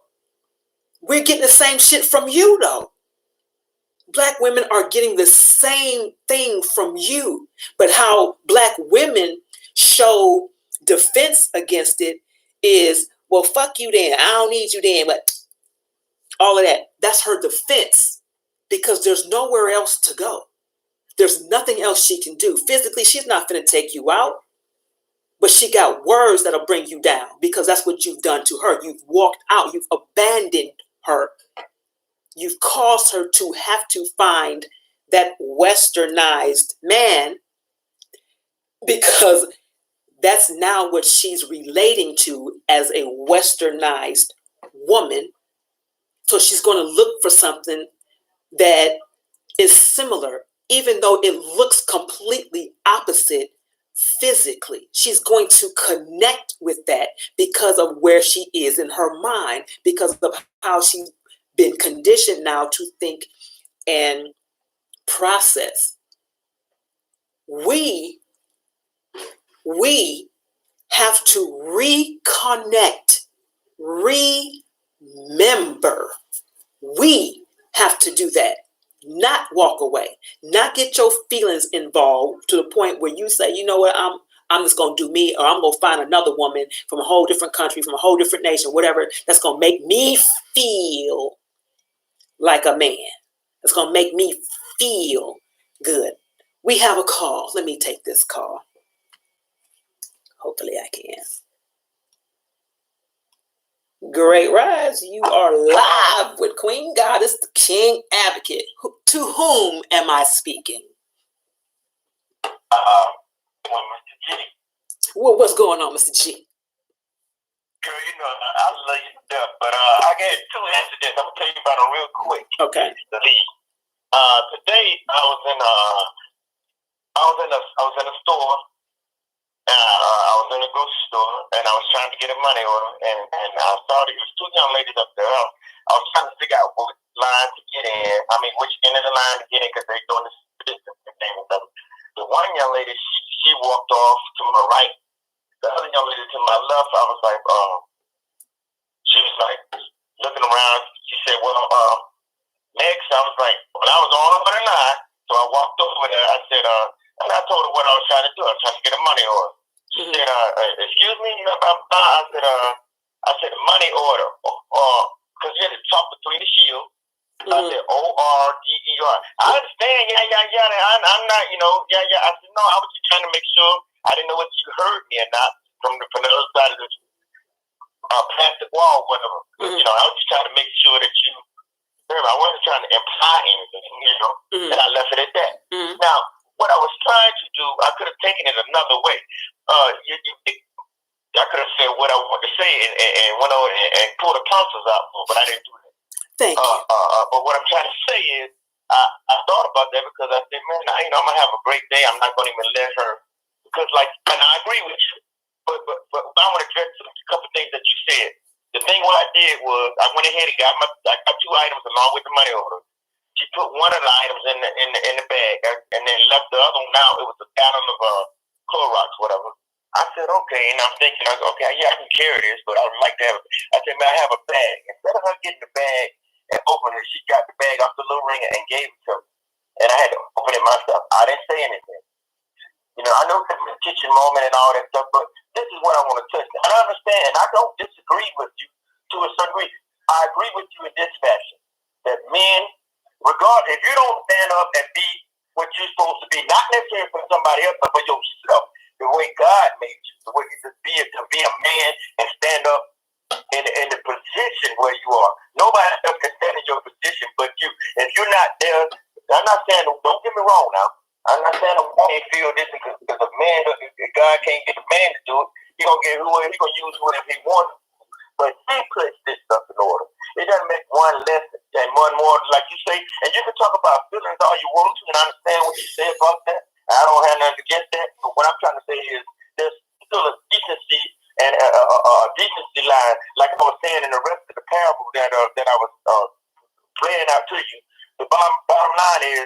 We're getting the same shit from you though. Black women are getting the same thing from you, but how Black women show defense against it is, well, fuck you then. I don't need you then, but all of that, that's her defense because there's nowhere else to go. There's nothing else she can do. Physically, she's not going to take you out, but she got words that'll bring you down because that's what you've done to her. You've walked out. You've abandoned her. You've caused her to have to find that westernized man because that's now what she's relating to as a westernized woman. So she's going to look for something that is similar, even though it looks completely opposite physically. She's going to connect with that because of where she is in her mind, because of how she's been conditioned now to think and process. We have to reconnect, remember. We have to do that. Not walk away, not get your feelings involved to the point where you say, you know what, I'm just going to do me, or I'm going to find another woman from a whole different country, from a whole different nation, whatever, that's going to make me feel like a man. It's going to make me feel good. We have a call. Let me take this call. Hopefully I can. Great rise. You are live with Queen Goddess, the King Advocate. To whom am I speaking? Mr. G. Well, what's going on, Mr. G? Girl, you know, I love you to death, but I got 2 incidents. I'm gonna tell you about them real quick. Okay. Today I was in a store. I was in a grocery store, and I was trying to get a money order, and I saw there was 2 young ladies up there. I was trying to figure out what line to get in. I mean, which end of the line to get in, because they're doing this thing with them. The one young lady, she walked off to my right. The other young lady to my left, I was like, she was like looking around. She said, well, next. I was like, well, I was on over the line. So I walked over there. I said, and I told her what I was trying to do. I was trying to get a money order. She said, excuse me? I said, money order. Because you had to talk between the shield. I said, O-R-D-E-R. I understand, yeah. I'm not, yeah. I said, no, I was just trying to make sure. I didn't know whether you heard me or not from the other side of the plastic wall, whatever. I was just trying to make sure that you heard me. I wasn't trying to imply anything, and I left it at that. Now, what I was trying to do, I could have taken it another way. I could have said what I wanted to say and went over and pulled the tonsils out, but I didn't do that. Thank you. But what I'm trying to say is, I thought about that because I said, man, I'm gonna have a great day. I'm not gonna even let her, because and I agree with you. But I want to address a couple of things that you said. The thing what I did was I went ahead and got 2 items along with the money order. She put one of the items in the bag and then left the other one out. It was a gallon of Clorox, whatever. I said, okay, and I'm thinking, okay, yeah, I can carry this, but I would like to have it. I said, man, I have a bag. Instead of her getting the bag and opening it, she got the bag off the little ringer and gave it to me. And I had to open it myself. I didn't say anything. I know it's a kitchen moment and all that stuff, but this is what I want to touch. And I understand, and I don't disagree with you to a certain degree. I agree with you in this fashion, that men, regardless, if you don't stand up and be what you're supposed to be, not necessarily for somebody else, but for yourself, the way God made you, the way you to be a man and stand up in the position where you are. Nobody else can stand in your position but you. If you're not there, I'm not saying, don't get me wrong now, I'm not saying a man feel this because a man, if God can't get a man to do it, he's gonna use whatever he wants. But he puts this stuff in order. It doesn't make one less and one more, like you say. And you can talk about feelings all you want to, and I understand what you say about that. I don't have nothing against that. But what I'm trying to say is there's still a decency and a decency line, like I was saying in the rest of the parable that I was playing out to you. The bottom line is,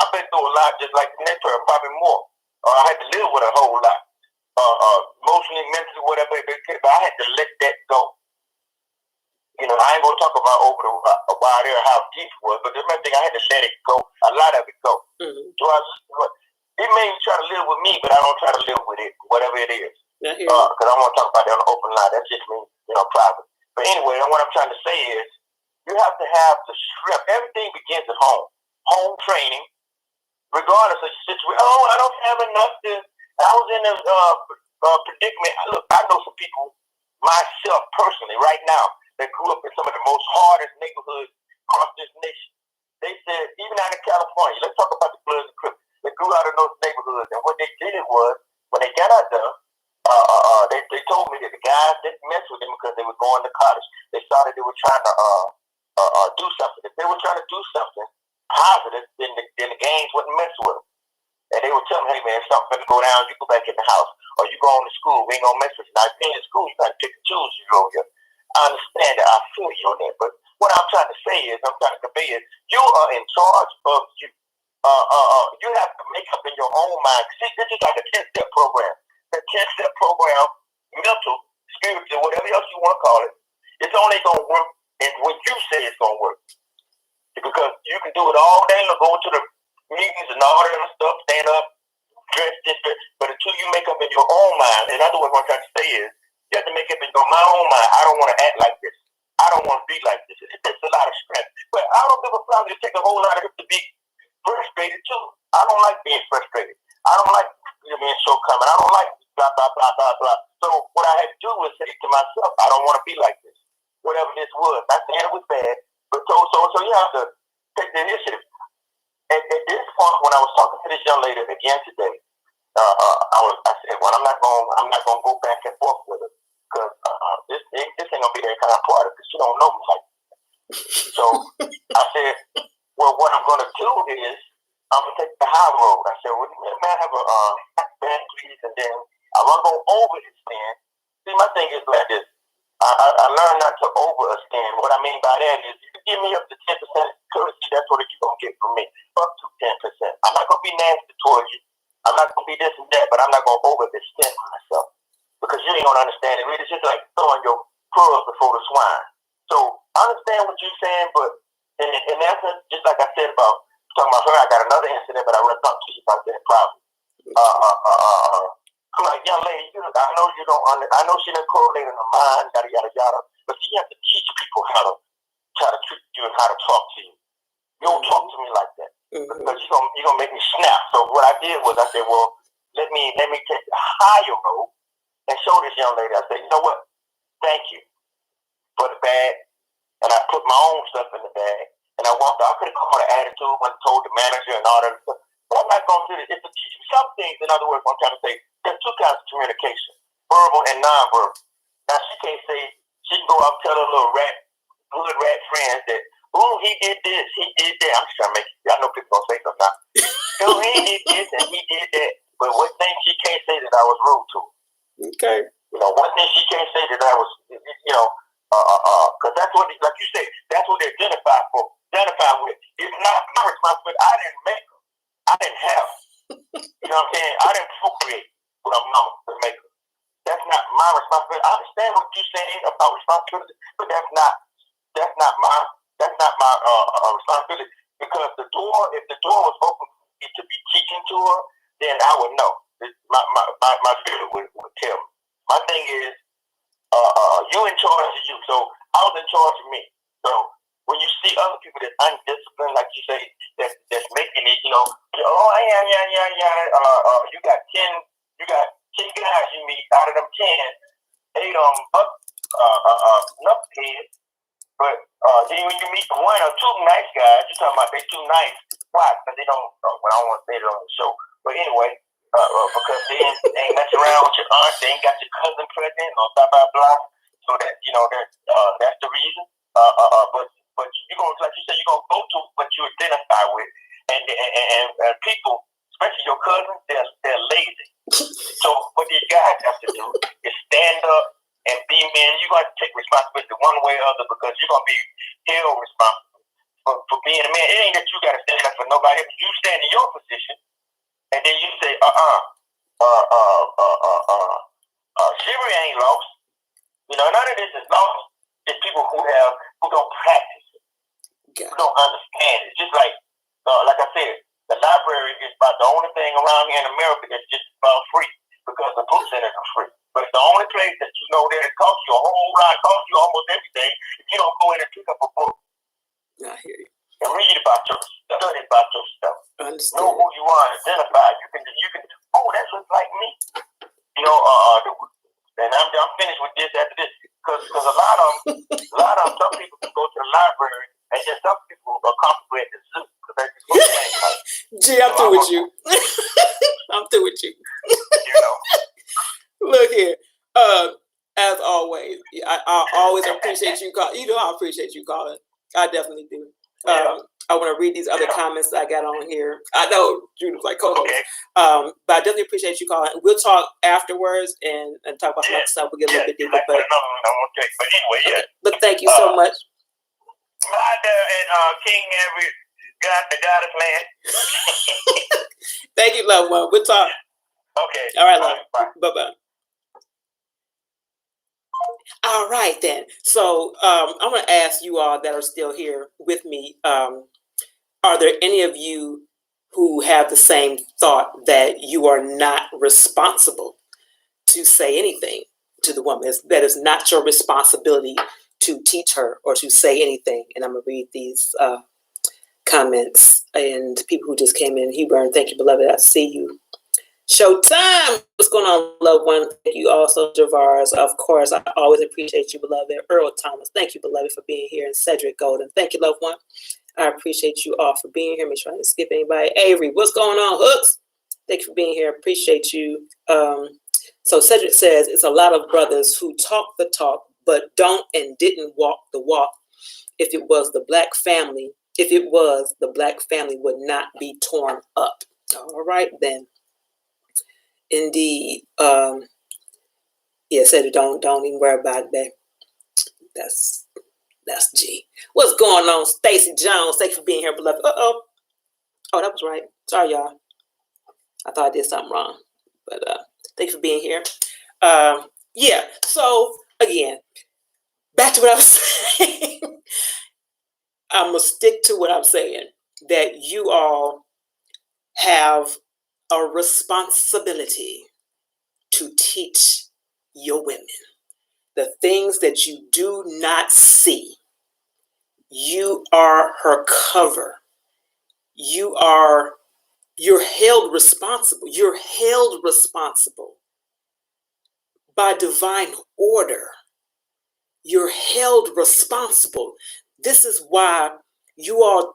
I've been through a lot, just like the next person, probably more. I had to live with a whole lot, emotionally, mentally, whatever. But I had to let that go. I ain't gonna talk about over the while there how deep it was, but the main thing I had to let it go. A lot of it go. So it may try to live with me, but I don't try to live with it, whatever it is. Because I want to talk about it on the open line. That's just me, private. But anyway, what I'm trying to say is, you have to have the strength. Everything begins at home. Home training. Regardless of the situation, I don't have enough to. I was in a predicament. Look, I know some people, myself personally, right now, that grew up in some of the most hardest neighborhoods across this nation. They said, even out in California, let's talk about the Bloods and Crips. They grew out of those neighborhoods, and what they did was, when they got out there, they told me that the guys didn't mess with them because they were going to college. They started, they were trying to do something. If they were trying to do something positive, then the gangs wouldn't mess with them. And they would tell them, hey man, if something's going to go down, you go back in the house. Or you go on to school, we ain't going to mess with you. Now, if you're in school, you got to pick and choose you over here. I understand that. I feel you on that. But what I'm trying to say is, I'm trying to convey is, you are in charge of you. You have to make up in your own mind. See, this is like a 10-step program. The 10-step program, mental, spiritual, whatever else you want to call it, it's only going to work when you say it's going to work. Because you can do it all day long, go to the meetings and all that other stuff, stand up, dress this, but until you make up in your own mind, and that's what I'm trying to say is, you have to make up in my own mind, I don't want to act like this. I don't want to be like this. It's a lot of strength. But I don't take a whole lot of it to be frustrated too. I don't like being frustrated. I don't like being shortcoming. I don't like blah, blah, blah, blah, blah. So what I had to do was say to myself, I don't want to be like this. Whatever this was. Not saying it was bad, but so you have to take the initiative. At this point, when I was talking to this young lady again today, I said, well, I'm not gonna go back and forth with her because this ain't gonna be that kind of part because she don't know me like that. So I said, well, what I'm gonna do is I'm gonna take the high road. I said, well, may I have a band, please, and then I'm gonna go over this stand. See, my thing is like this. I learned not to overstand. What I mean by that is, if you give me up to 10% currency, that's what you're gonna get from me. Up to 10%. I'm not gonna be nasty towards you. I'm not gonna be this and that, but I'm not gonna overextend myself because you ain't gonna understand it. It's just like throwing your pearls before the swine. So I understand what you're saying, but in essence, just like I said about talking about her, I got another incident, but I want to talk to you about that problem. I'm like, young lady, I know you don't. I know she didn't correlate in her mind, yada yada yada. But you have to teach people how to treat you and how to talk to you. You don't talk to me like that because you're gonna make me snap. So what I did was I said, well, let me take the higher road and show this young lady. I said, you know what? Thank you for the bag, and I put my own stuff in the bag, and I walked out. I could have called an attitude when I told the manager and all that stuff. But I'm not going to do this. It's to teach you some things. In other words, what I'm trying to say, there's two kinds of communication, verbal and nonverbal. Now, she can't say, she can go out and tell her little good rat friends that, oh, he did this, he did that. I'm just trying to make it, I know people going to say sometimes. Oh, he did this and he did that. But one thing she can't say that I was rude to. Okay. One thing she can't say that I was, because that's what, like you said, that's what they identify with. It's not my responsibility. I didn't make her. I didn't have her. You know what I'm saying? I didn't procreate with a mama to make her. That's not my responsibility. I understand what you're saying about responsibility, but that's not my responsibility. Because if the door was open for me to be teaching to her, then I would know. My spirit would tell me. My thing is, you in charge of you. So I was in charge of me. So when you see other people that's undisciplined, like you say, that's making it, you got 10 guys you meet out of them 10, 8 of them knuckleheads. But then when you meet one or two nice guys, you're talking about they too nice. Why? Because they don't. I don't want to say it on the show. But anyway, because they ain't messing around with your aunt, they ain't got your cousin present, or blah blah blah. So that that's the reason. But you're gonna, like you said, you're gonna go to what you identify with, and people, especially your cousins, they're lazy. So what these guys have to do is stand up and be men. You're gonna have to take responsibility one way or other because you're gonna be held responsible for being a man. It ain't that you gotta stand up for nobody. You stand in your position, and then you say, chivalry ain't lost. None of this is lost. It's people who don't practice it, who don't understand it. Just like I said, the library is about the only thing around here in America that's just about free because the book centers are free. But it's the only place that that it costs you a whole lot, costs you almost everything if you don't go in and pick up a book. I hear you. And read about yourself, study about yourself. Understand. Know who you are, identify. You can. Oh, that looks like me. And I'm finished with this after this because a lot of them, some people can go to the library and then some people are comfortable at the zoo because they just look like. Gee, I'm through with you. I'm through with you. Look here. As always, I always appreciate you calling. I appreciate you calling. I definitely do. I want to read these other comments I got on here. I know Judith's like co-host, but I definitely appreciate you calling. We'll talk afterwards and talk about some other stuff. We'll get a little bit deeper. But anyway, But thank you so much. And King Everett, the goddess man. Thank you, loved one. We'll talk. Okay. All right, love. Bye-bye. All right, then. So I'm going to ask you all that are still here with me, are there any of you who have the same thought that you are not responsible to say anything to the woman? That is not your responsibility to teach her or to say anything. And I'm going to read these comments and people who just came in. Hubert, thank you, beloved. I see you. Showtime. What's going on, loved one? Thank you also, Javars. Of course, I always appreciate you, beloved. Earl Thomas, thank you, beloved, for being here. And Cedric Golden, thank you, loved one. I appreciate you all for being here. Make sure I didn't skip anybody. Avery, what's going on, Hooks? Thank you for being here. Appreciate you. So Cedric says it's a lot of brothers who talk the talk, but don't and didn't walk the walk. If it was, the black family would not be torn up. All right, then. Indeed. Yeah, Cedric, don't even worry about that. That's G. What's going on, Stacy Jones? Thank you for being here, beloved. Oh, that was right. Sorry, y'all. I thought I did something wrong, but thank you for being here. Yeah. So again, back to what I was saying. I'm gonna stick to what I'm saying. That you all have a responsibility to teach your women the things that you do not see. You are her cover. You're held responsible. You're held responsible by divine order. You're held responsible. This is why you all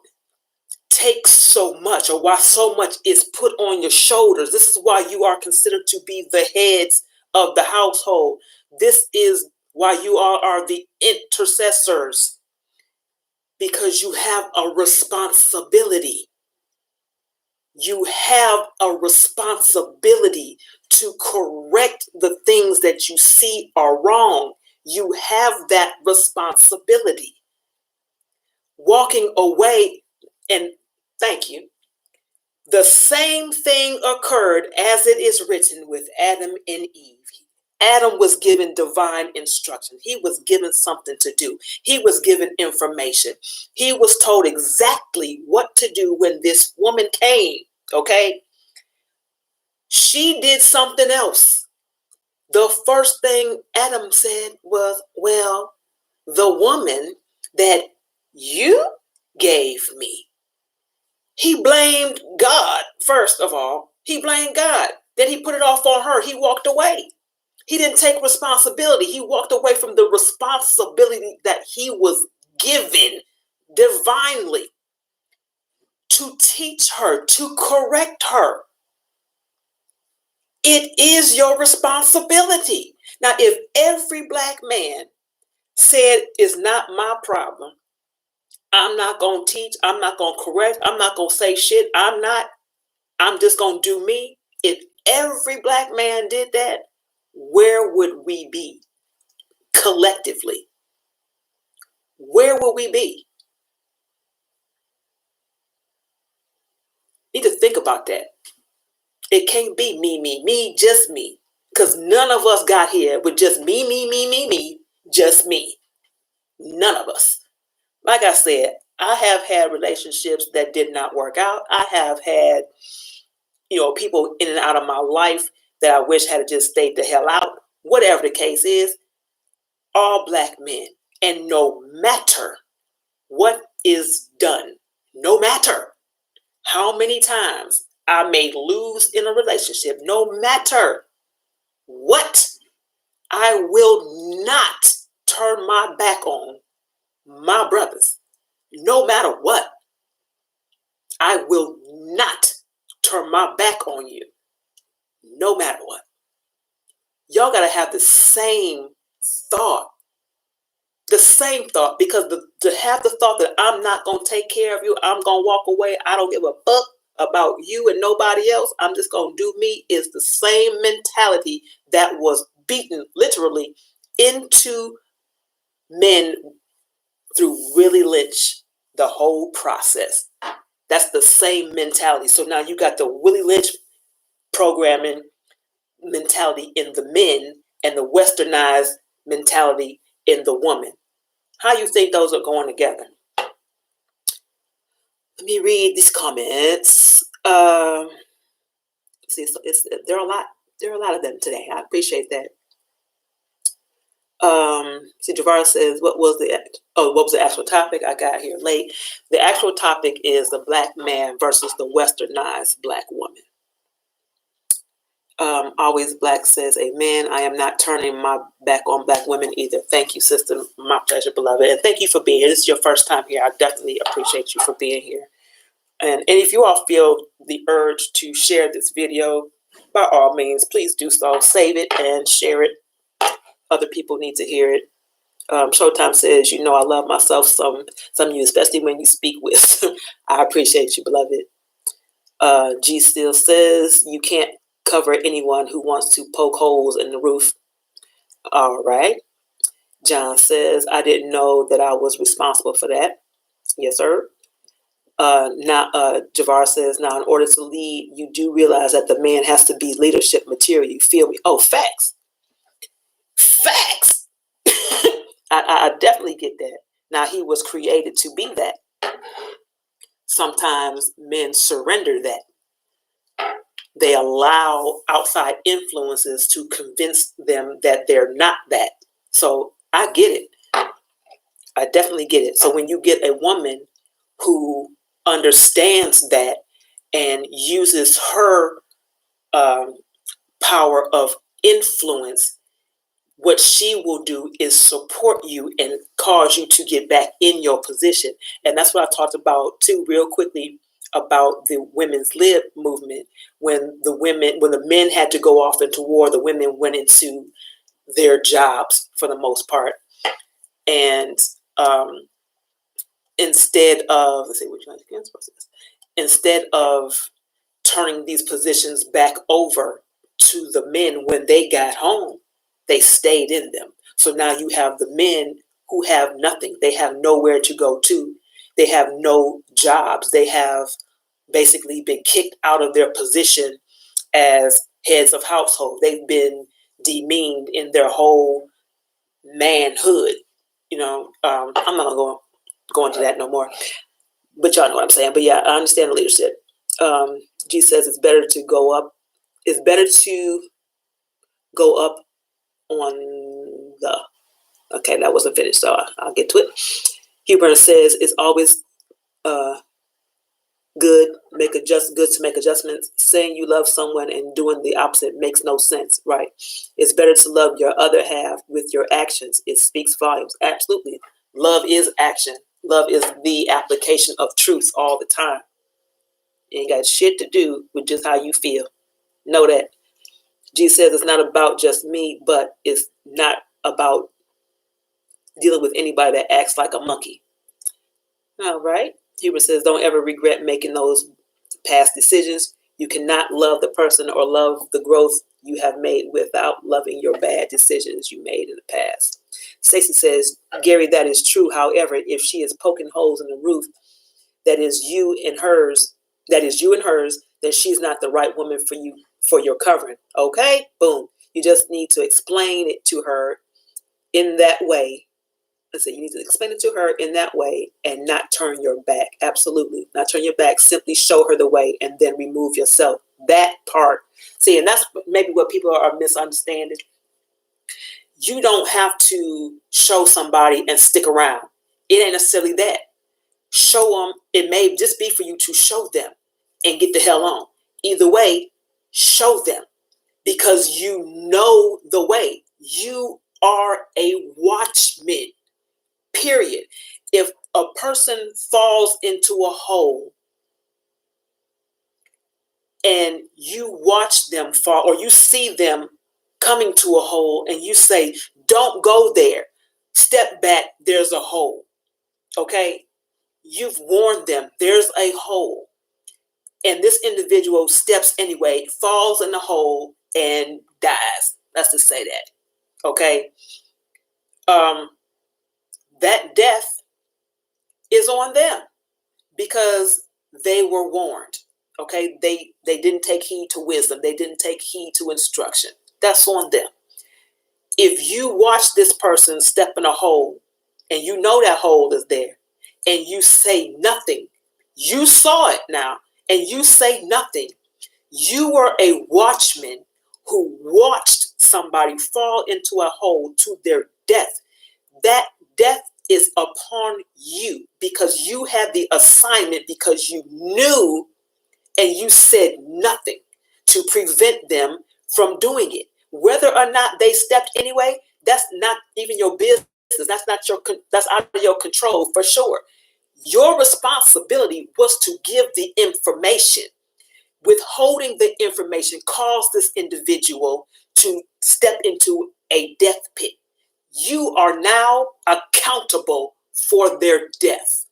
take so much, or why so much is put on your shoulders. This is why you are considered to be the heads of the household. This is why you all are the intercessors, because you have a responsibility. You have a responsibility to correct the things that you see are wrong. You have that responsibility. Walking away, and thank you. The same thing occurred as it is written with Adam and Eve. Adam was given divine instruction. He was given something to do. He was given information. He was told exactly what to do when this woman came, okay? She did something else. The first thing Adam said was, well, the woman that you gave me. He blamed God, first of all. He blamed God. Then he put it off on her. He walked away. He didn't take responsibility. He walked away from the responsibility that he was given divinely to teach her, to correct her. It is your responsibility. Now, if every black man said, it's not my problem, I'm not going to teach, I'm not going to correct, I'm not going to say shit, I'm just going to do me. If every black man did that, where would we be collectively? Where would we be? Need to think about that. It can't be me, just me. Because none of us got here with just me, just me. None of us. Like I said, I have had relationships that did not work out. I have had, people in and out of my life that I wish had just stayed the hell out. Whatever the case is, all black men. And no matter what is done, no matter how many times I may lose in a relationship, no matter what, I will not turn my back on my brothers. No matter what, I will not turn my back on you. No matter what. Y'all got to have the same thought. The same thought, because to have the thought that I'm not going to take care of you, I'm going to walk away, I don't give a fuck about you and nobody else, I'm just going to do me, is the same mentality that was beaten literally into men through Willie Lynch, the whole process. That's the same mentality. So now you got the Willie Lynch programming mentality in the men and the westernized mentality in the woman. How you think those are going together? Let me read these comments. See, there are a lot of them today. I appreciate that. See, Javar says, what was the actual topic? I got here late. The actual topic is the black man versus the westernized black woman. Always Black says, amen. I am not turning my back on black women either. Thank you, sister. My pleasure, beloved. And thank you for being here. This is your first time here. I definitely appreciate you for being here. And if you all feel the urge to share this video, by all means, please do so. Save it and share it. Other people need to hear it. Showtime says, you know, I love myself some of you, especially when you speak with. I appreciate you, beloved. G still says, you can't cover anyone who wants to poke holes in the roof. All right. John says, I didn't know that I was responsible for that. Yes, sir. Javar says, now in order to lead, you do realize that the man has to be leadership material. You feel me? Oh, facts. Facts. I definitely get that. Now, he was created to be that. Sometimes men surrender that. They allow outside influences to convince them that they're not that. So I get it. I definitely get it. So when you get a woman who understands that and uses her power of influence, what she will do is support you and cause you to get back in your position. And that's what I talked about too, real quickly, about the women's lib movement. When the men had to go off into war, the women went into their jobs for the most part. And instead of turning these positions back over to the men when they got home, they stayed in them. So now you have the men who have nothing. They have nowhere to go to. They have no jobs. They have basically been kicked out of their position as heads of household. They've been demeaned in their whole manhood. You know, I'm not going to go into that no more. But y'all know what I'm saying. But yeah, I understand the leadership. G says it's better to go up. It's better to go up on the. Okay, that wasn't finished, so I'll get to it. Hubert says it's always good to make adjustments. Saying you love someone and doing the opposite makes no sense, right? It's better to love your other half with your actions. It speaks volumes. Absolutely. Love is action. Love is the application of truth all the time. You ain't got shit to do with just how you feel. Know that. G says it's not about just me, but it's not about dealing with anybody that acts like a monkey. All right. Hubert says don't ever regret making those past decisions. You cannot love the person or love the growth you have made without loving your bad decisions you made in the past. Stacey says, Gary, that is true. However, if she is poking holes in the roof, that is you and hers, then she's not the right woman for you, for your covering. Okay? Boom. You just need to explain it to her in that way. You need to explain it to her in that way and not turn your back. Absolutely. Not turn your back. Simply show her the way and then remove yourself. That part. See, and that's maybe what people are misunderstanding. You don't have to show somebody and stick around. It ain't necessarily that. Show them. It may just be for you to show them and get the hell on. Either way, show them because you know the way. You are a watchman. Period. If a person falls into a hole and you watch them fall, or you see them coming to a hole and you say, don't go there, step back, there's a hole. Okay? You've warned them, there's a hole. And this individual steps anyway, falls in the hole and dies. Let's just say that. Okay? That death is on them because they were warned. Okay, they didn't take heed to wisdom. They didn't take heed to instruction. That's on them. If you watch this person step in a hole and you know that hole is there and you say nothing, you saw it now and you say nothing, you were a watchman who watched somebody fall into a hole to their death, that death is upon you because you had the assignment, because you knew and you said nothing to prevent them from doing it. Whether or not they stepped anyway, that's not even your business. That's out of your control for sure. Your responsibility was to give the information. Withholding the information caused this individual to step into a death pit. You are now accountable for their death.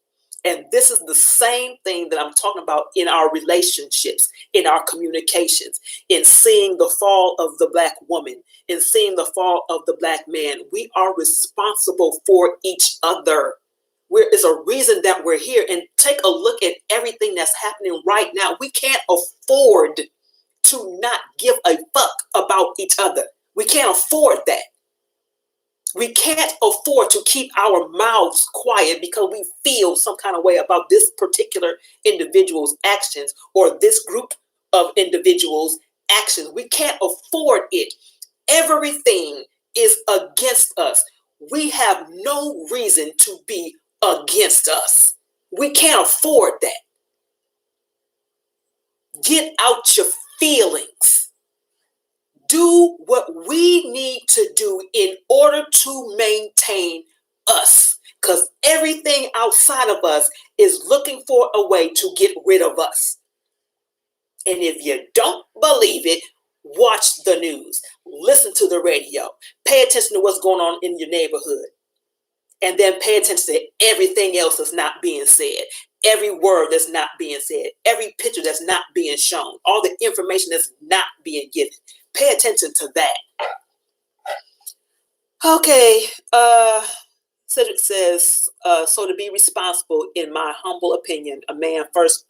And this is the same thing that I'm talking about in our relationships, in our communications, in seeing the fall of the Black woman, in seeing the fall of the Black man. We are responsible for each other. There's a reason that we're here. And take a look at everything that's happening right now. We can't afford to not give a fuck about each other. We can't afford that. We can't afford to keep our mouths quiet because we feel some kind of way about this particular individual's actions or this group of individuals' actions. We can't afford it. Everything is against us. We have no reason to be against us. We can't afford that. Get out your feelings. Do what we need to do in order to maintain us. Because everything outside of us is looking for a way to get rid of us. And if you don't believe it, watch the news, listen to the radio, pay attention to what's going on in your neighborhood, and then pay attention to everything else that's not being said, every word that's not being said, every picture that's not being shown, all the information that's not being given. Pay attention to that. Okay, Cedric says, so to be responsible, in my humble opinion, a man first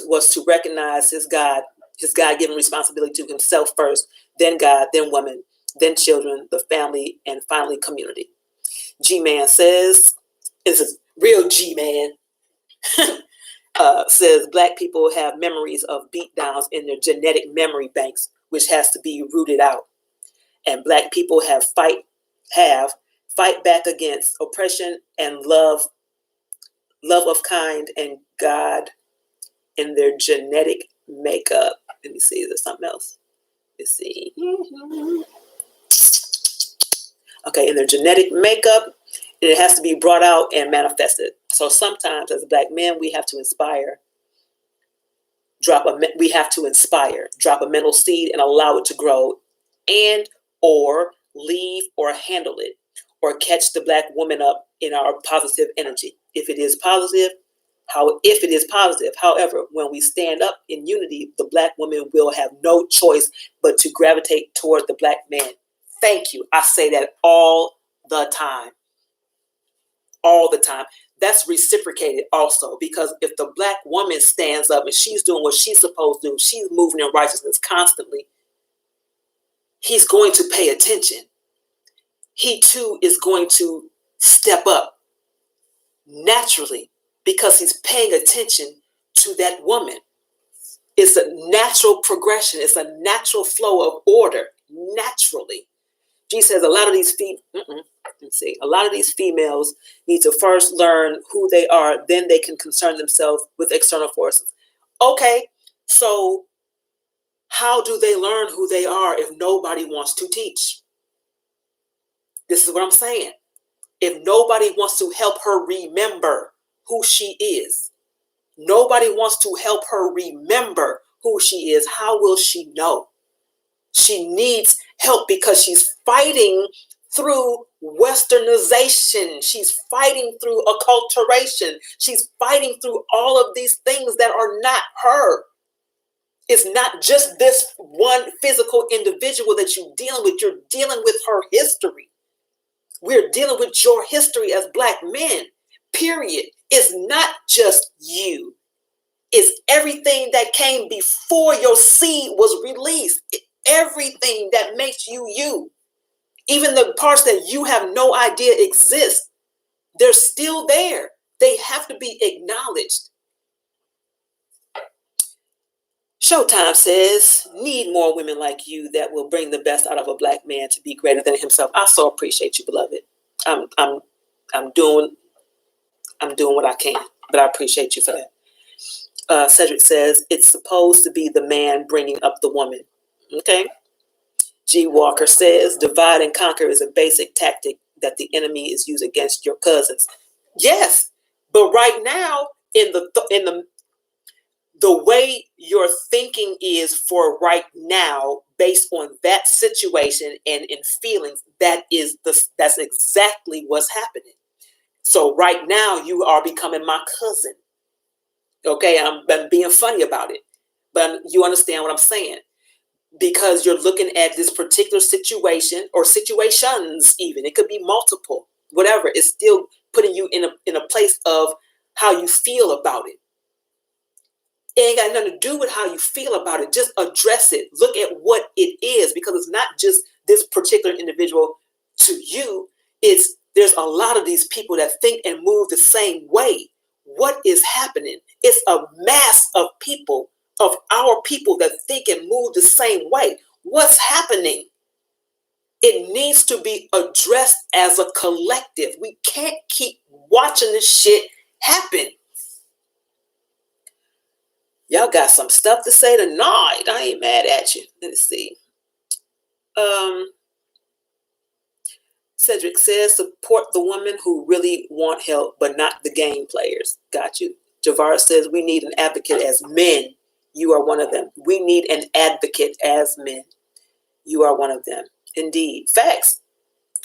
was to recognize his God-given responsibility to himself first, then God, then woman, then children, the family, and finally community. G-Man says, this is real G-Man, says Black people have memories of beatdowns in their genetic memory banks, which has to be rooted out. And Black people have fight back against oppression and love of kind and God in their genetic makeup. Let me see, is there something else? Let's see. Okay, in their genetic makeup, it has to be brought out and manifested. So sometimes as Black men, we have to inspire, drop a mental seed and allow it to grow, and or leave or handle it, or catch the Black woman up in our positive energy. If it is positive, however, when we stand up in unity, the Black woman will have no choice but to gravitate toward the Black man. Thank you. I say that all the time. All the time. That's reciprocated also, because if the Black woman stands up and she's doing what she's supposed to do, she's moving in righteousness constantly, he's going to pay attention. He too is going to step up naturally because he's paying attention to that woman. It's a natural progression. It's a natural flow of order, naturally. Jesus says a lot of these females need to first learn who they are, then they can concern themselves with external forces. Okay, so how do they learn who they are if nobody wants to teach? This is what I'm saying. If nobody wants to help her remember who she is, nobody wants to help her remember who she is, how will she know? She needs help because she's fighting through westernization. She's fighting through acculturation. She's fighting through all of these things that are not her. It's not just this one physical individual that you're dealing with. You're dealing with her history. We're dealing with your history as Black men, period. It's not just you. It's everything that came before your seed was released. Everything that makes you you. Even the parts that you have no idea exist, they're still there. They have to be acknowledged. Showtime says, need more women like you that will bring the best out of a black man to be greater than himself. I so appreciate you, beloved. I'm doing what I can, but I appreciate you for that. Cedric says, it's supposed to be the man bringing up the woman. Okay. G. Walker says, divide and conquer is a basic tactic that the enemy is using against your cousins. Yes, but right now, in the way your thinking is for right now, based on that situation and in feelings, that's exactly what's happening. So right now, you are becoming my cousin. Okay, I'm being funny about it, but you understand what I'm saying. Because you're looking at this particular situation or situations, even it could be multiple, whatever. It's still putting you in a place of how you feel about it. It ain't got nothing to do with how you feel about it. Just address it. Look at what it is, because it's not just this particular individual to you. There's a lot of these people that think and move the same way. What is happening? It's a mass of people, of our people, that think and move the same way. What's happening? It needs to be addressed as a collective. We can't keep watching this shit happen. Y'all got some stuff to say tonight. I ain't mad at you. Let's see. Cedric says, support the women who really want help, but not the game players. Got you. Javar says, we need an advocate as men. You are one of them. We need an advocate as men. You are one of them. Indeed. Facts.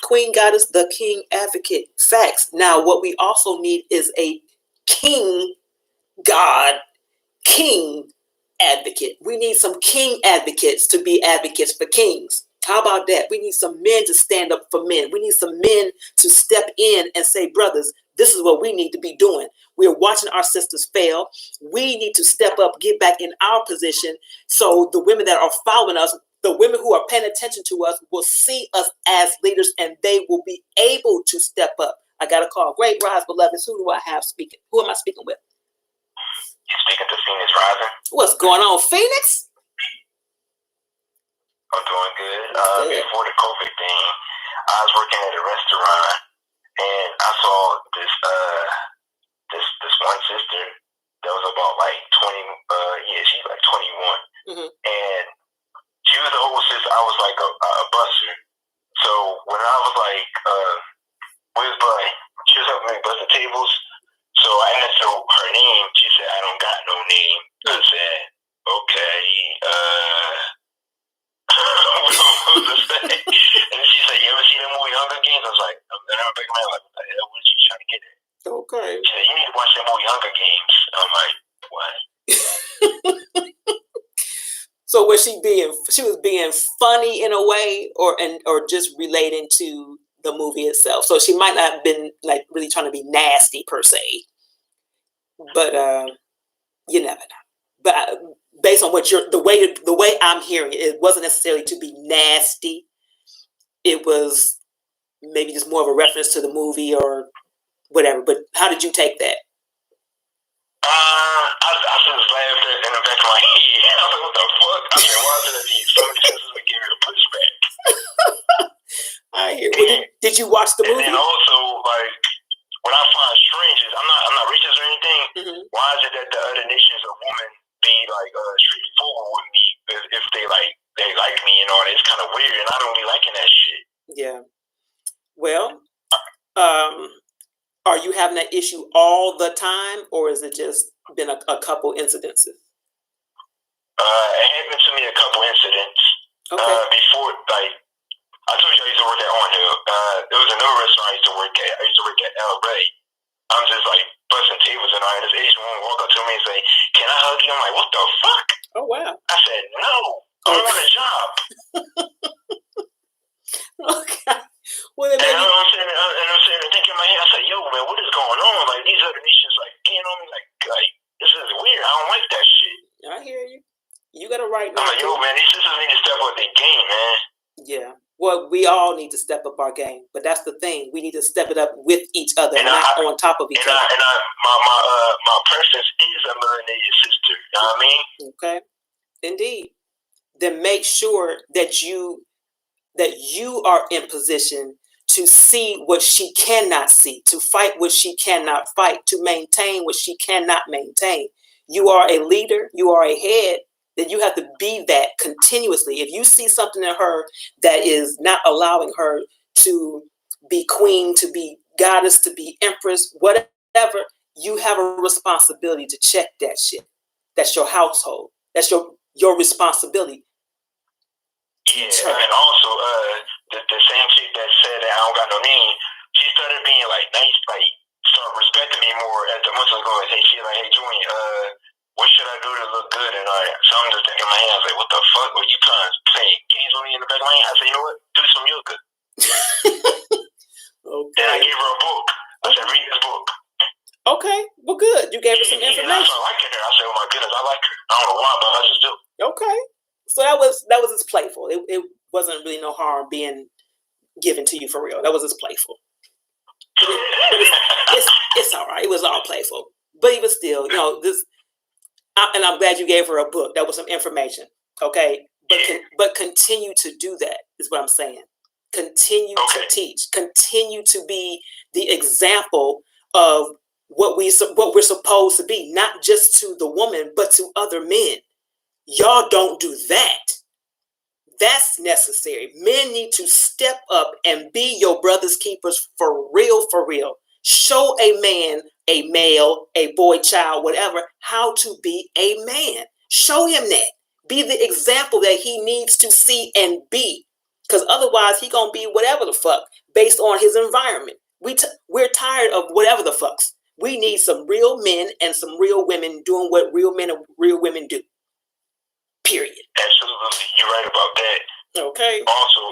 Queen Goddess, the king advocate. Facts. Now, what we also need is a king God, king advocate. We need some king advocates to be advocates for kings. How about that? We need some men to stand up for men. We need some men to step in and say, brothers, this is what we need to be doing. We are watching our sisters fail. We need to step up, get back in our position, so the women that are following us, the women who are paying attention to us, will see us as leaders, and they will be able to step up. I got a call. Great rise, beloveds. Who do I have speaking? Who am I speaking with? You're speaking to Phoenix Rising. What's going on, Phoenix? I'm doing good. Before the COVID thing, I was working at a restaurant, and I saw this one sister that was about like 20. She's like 21, and she was the old sister. I was like a busser. So when I was like, "Where's Buddy?" She was helping me bust the tables. So I asked her her name. She said, "I don't got no name." I said, "Okay." And she said, "You ever see that movie Hunger Games?" I was like, and I'm thinking, like, what the hell? What is she trying to get at? Okay. She said, "You need to watch that movie Hunger Games." I'm like, what? So was she was being funny in a way, or just relating to the movie itself? So she might not have been like really trying to be nasty per se, but you never know. But based on what the way I'm hearing it, it wasn't necessarily to be nasty. It was maybe just more of a reference to the movie or whatever. But how did you take that? I just laughed in the back of my head. I was like, what the fuck? I said, why is it that these family sisters would give me a pushback? I hear. Well, did you watch the movie? And also, like, what I find strange is I'm not racist or anything. Why is it that the other nations of women be like straightforward with me if they like me and all that? It's kind of weird, and I don't be liking that shit. Yeah. Well, are you having that issue all the time, or is it just been a couple incidences? It happened to me a couple incidents. Okay. Before, like, I told you I used to work at Hornhill. There was another restaurant I used to work at. I used to work at LA. I'm just like busting tables and all, and this Asian woman walk up to me and say, "Can I hug you?" I'm like, "What the fuck?" Oh wow. I said, "No, I'm on a job." Okay. Well, and I'm sitting there thinking in my head, I said, "Yo, man, what is going on? Like, these other nations like getting on me, like this is weird. I don't like that shit." I hear you. You got a right now. I'm like, "Yo, man, these sisters need to step up their game, man." Yeah. Well, we all need to step up our game, but that's the thing. We need to step it up with each other, not on top of each other. My preference is a melanated sister. You know what I mean? Okay. Indeed. Then make sure that you are in position to see what she cannot see, to fight what she cannot fight, to maintain what she cannot maintain. You are a leader, you are a head, then you have to be that continuously. If you see something in her that is not allowing her to be queen, to be goddess, to be empress, whatever, you have a responsibility to check that shit. That's your household. That's your responsibility. Yeah, and also the same chick that said that I don't got no name, she started being like nice, like start respecting me more as the months was going. Hey, she like, hey, Julian, what should I do to look good? And so I'm just thinking in my head, I was like, what the fuck? Were you trying to play games with me in the back of my hand? I said, you know what? Do some yoga. Okay. Then I gave her a book. I said, read this book. Okay, well, good. You gave her some information. I started liking her. I said, oh my goodness, I like her. I don't know why, but I just do. Okay. So that was just playful. It wasn't really no harm being given to you for real. That was just playful. It's all right. It was all playful. But even still, and I'm glad you gave her a book. That was some information. Okay. But continue to do that is what I'm saying. Continue to teach. Continue to be the example of what we're supposed to be, not just to the woman, but to other men. Y'all don't do that. That's necessary. Men need to step up and be your brother's keepers for real, for real. Show a man, a male, a boy, child, whatever, how to be a man. Show him that. Be the example that he needs to see and be. Because otherwise he gonna be whatever the fuck based on his environment. We're tired of whatever the fucks. We need some real men and some real women doing what real men and real women do. Period. Absolutely, you're right about that. Okay. Also,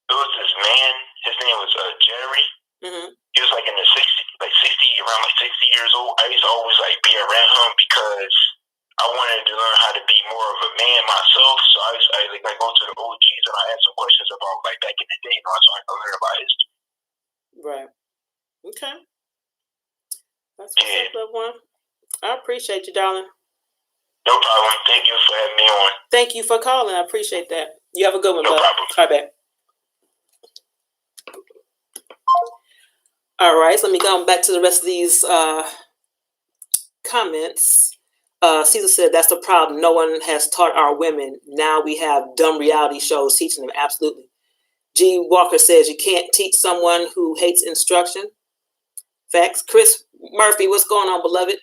there was this man. His name was Jerry. Mm-hmm. He was like in the 60, around 60 years old. I used to always like be around him because I wanted to learn how to be more of a man myself. So I go to the OGs and I ask some questions about like back in the day, so I can learn about history. Right. Okay. That's what's up, loved one. I appreciate you, darling. No problem. Thank you for having me on. Thank you for calling. I appreciate that. You have a good one, bud. No problem. All right, babe. All right, so let me go back to the rest of these comments. Caesar said, that's the problem. No one has taught our women. Now we have dumb reality shows teaching them. Absolutely. G. Walker says, you can't teach someone who hates instruction. Facts. Chris Murphy, what's going on, beloved?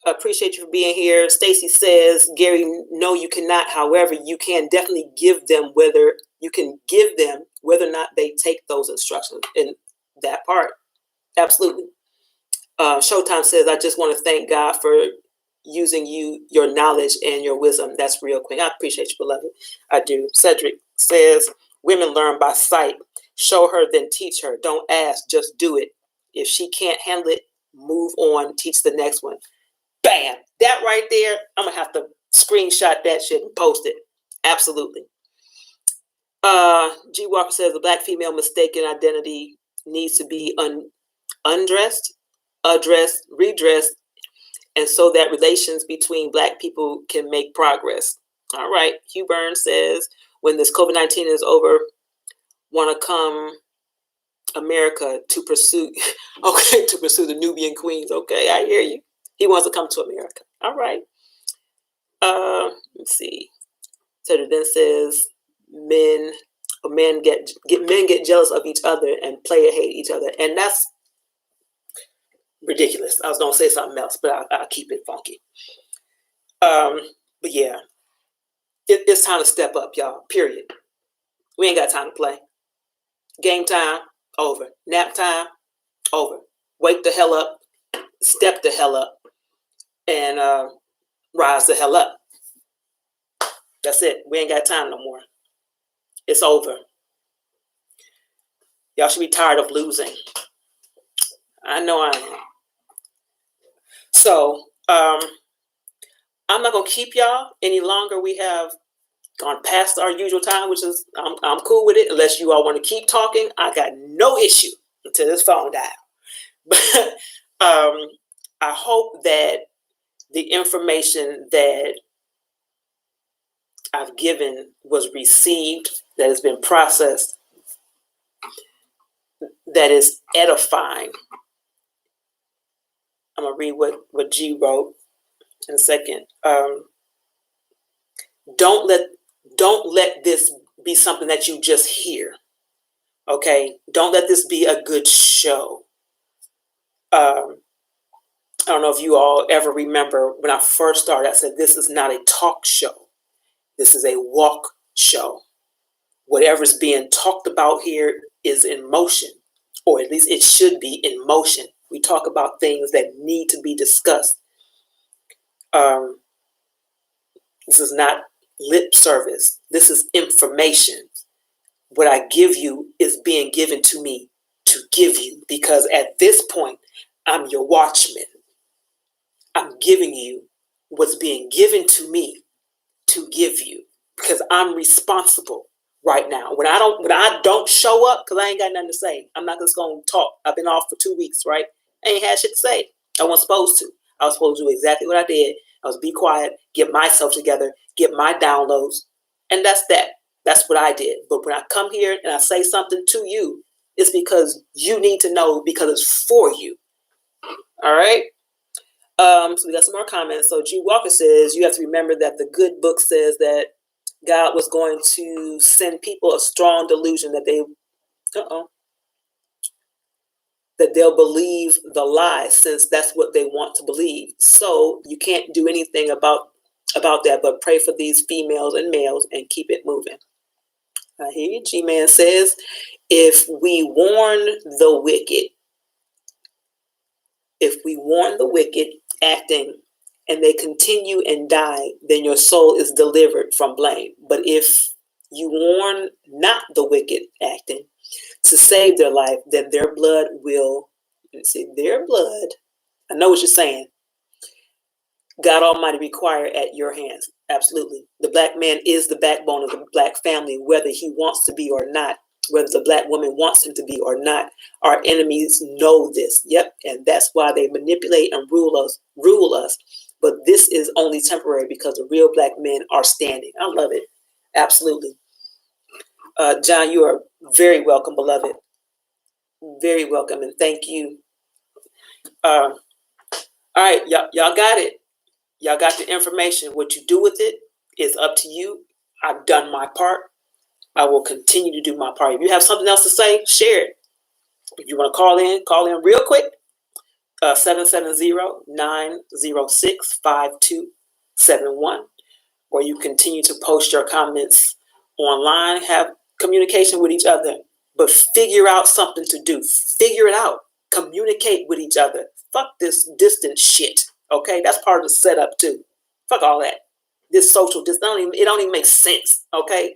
Appreciate you for being here. Stacy says, Gary, no, you cannot. However, you can definitely give them whether or not they take those instructions in that part. Absolutely. Showtime says, I just want to thank God for using your knowledge and your wisdom. That's real, Queen. I appreciate you, beloved. I do. Cedric says, women learn by sight. Show her, then teach her. Don't ask, just do it. If she can't handle it, move on. Teach the next one. Bam! That right there, I'm going to have to screenshot that shit and post it. Absolutely. G. Walker says the black female mistaken identity needs to be undressed, addressed, redressed, and so that relations between black people can make progress. All right. Hugh Burns says, when this COVID-19 is over, want to come America to pursue, to pursue the Nubian queens. Okay, I hear you. He wants to come to America. All right. Let's see. So then says men get jealous of each other and player hate each other, and that's ridiculous. I was gonna say something else, but I'll keep it funky. But yeah, it's time to step up, y'all. Period. We ain't got time to play. Game time over. Nap time over. Wake the hell up. Step the hell up. And rise the hell up. That's it. We ain't got time no more. It's over. Y'all should be tired of losing. I know I am. So I'm not gonna keep y'all any longer. We have gone past our usual time, which is I'm cool with it. Unless you all want to keep talking, I got no issue until this phone dies. But I hope that the information that I've given was received, that has been processed, that is edifying. I'm going to read what G wrote in a second. Don't let this be something that you just hear. Okay? Don't let this be a good show. I don't know if you all ever remember when I first started, I said, this is not a talk show. This is a walk show. Whatever's being talked about here is in motion, or at least it should be in motion. We talk about things that need to be discussed. This is not lip service. This is information. What I give you is being given to me to give you, because at this point, I'm your watchman. I'm giving you what's being given to me to give you, because I'm responsible right now. When I don't show up, because I ain't got nothing to say, I'm not just going to talk. I've been off for 2 weeks, right? I ain't had shit to say. I wasn't supposed to. I was supposed to do exactly what I did. I was be quiet, get myself together, get my downloads, and that's that. That's what I did. But when I come here and I say something to you, it's because you need to know, because it's for you. All right? So we got some more comments. So G Walker says, you have to remember that the good book says that God was going to send people a strong delusion that that they'll believe the lie, since that's what they want to believe. So you can't do anything about that, but pray for these females and males and keep it moving. I hear you. G-Man says, if we warn the wicked acting, and they continue and die, then your soul is delivered from blame. But if you warn not the wicked acting to save their life, then their blood will, I know what you're saying, God Almighty require at your hands. Absolutely. The black man is the backbone of the black family, whether he wants to be or not, whether the black woman wants him to be or not. Our enemies know this. Yep. And that's why they manipulate and rule us. But this is only temporary, because the real black men are standing. I love it. Absolutely. John, you are very welcome, beloved. Very welcome. And thank you. All right. Y'all got it. Y'all got the information. What you do with it is up to you. I've done my part. I will continue to do my part. If you have something else to say, share it. If you want to call in real quick. 770-906-5271. Or you continue to post your comments online. Have communication with each other. But figure out something to do. Figure it out. Communicate with each other. Fuck this distant shit. Okay, that's part of the setup too. Fuck all that. This social, it don't even make sense. Okay,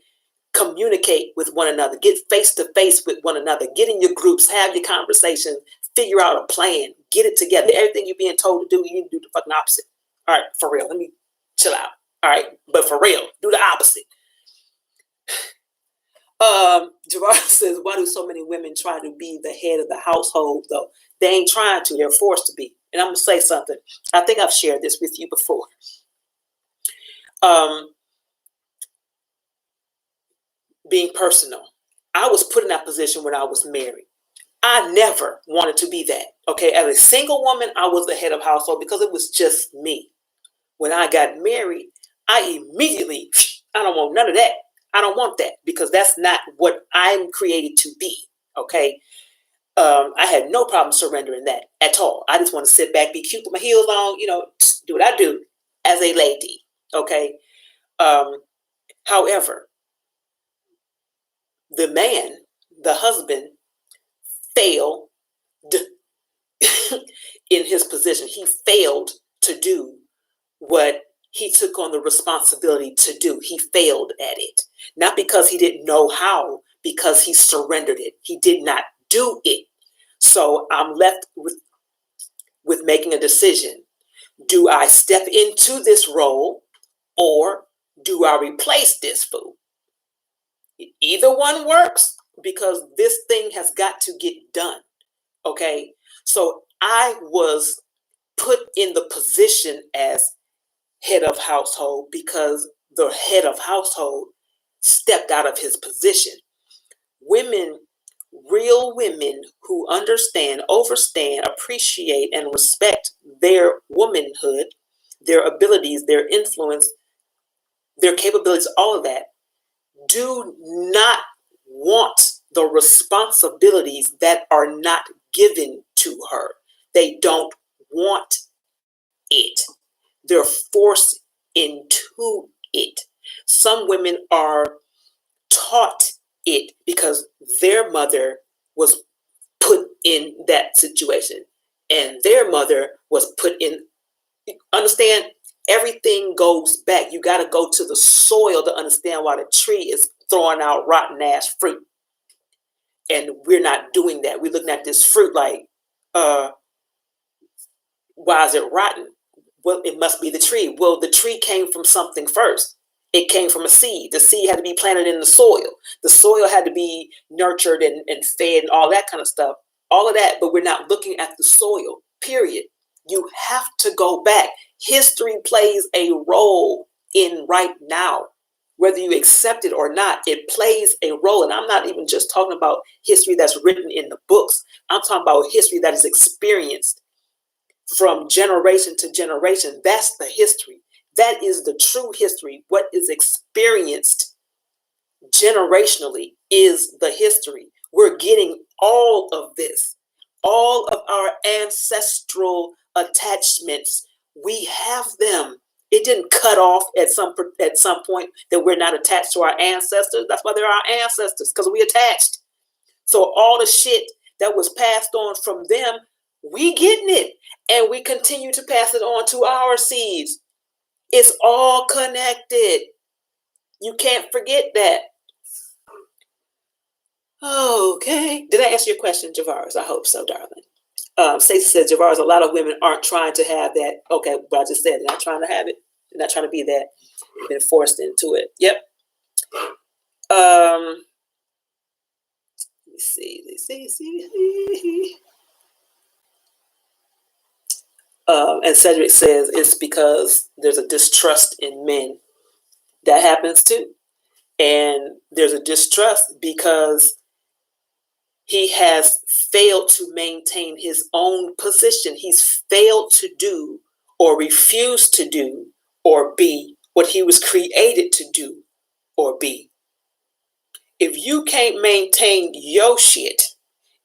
communicate with one another. Get face to face with one another. Get in your groups. Have your conversation. Figure out a plan. Get it together. Everything you're being told to do, you need to do the fucking opposite. All right, for real. Let me chill out. All right, but for real, do the opposite. Gerard says, why do so many women try to be the head of the household, though? They ain't trying to. They're forced to be. And I'm going to say something. I think I've shared this with you before. Being personal. I was put in that position when I was married. I never wanted to be that. Okay, as a single woman, I was the head of household because it was just me. When I got married, I immediately, I don't want none of that. I don't want that, because that's not what I'm created to be. Okay. I had no problem surrendering that at all. I just want to sit back, be cute with my heels on, do what I do as a lady. Okay. However, the man, the husband, failed in his position. He failed to do what he took on the responsibility to do. He failed at it. Not because he didn't know how, because he surrendered it. He did not do it. So I'm left with making a decision. Do I step into this role, or do I replace this fool? Either one works, because this thing has got to get done. Okay. So I was put in the position as head of household because the head of household stepped out of his position. Women, real women who understand, overstand, appreciate, and respect their womanhood, their abilities, their influence, their capabilities, all of that, do not want the responsibilities that are not given to her. They don't want it. They're forced into it. Some women are taught it because their mother was put in that situation and their mother was put in. Understand, everything goes back. You got to go to the soil to understand why the tree is throwing out rotten ass fruit. And we're not doing that. We're looking at this fruit like, why is it rotten? Well, it must be the tree. Well, the tree came from something first. It came from a seed. The seed had to be planted in the soil. The soil had to be nurtured and fed and all that kind of stuff. All of that, but we're not looking at the soil, period. You have to go back. History plays a role in right now. Whether you accept it or not, it plays a role. And I'm not even just talking about history that's written in the books. I'm talking about history that is experienced from generation to generation. That's the history. That is the true history. What is experienced generationally is the history. We're getting all of this, all of our ancestral attachments. We have them. It didn't cut off at some point that we're not attached to our ancestors. That's why they're our ancestors, because we attached. So all the shit that was passed on from them, we getting it, and we continue to pass it on to our seeds. It's all connected. You can't forget that. Okay. Did I answer your question, Javaris? I hope so, darling. Stacey says, Javaris, a lot of women aren't trying to have that. Okay, but I just said they're not trying to have it. They're not trying to be that. They've been forced into it. Yep. Let me see. And Cedric says it's because there's a distrust in men. That happens too. And there's a distrust because he has failed to maintain his own position. He's failed to do or refused to do or be what he was created to do or be. If you can't maintain your shit,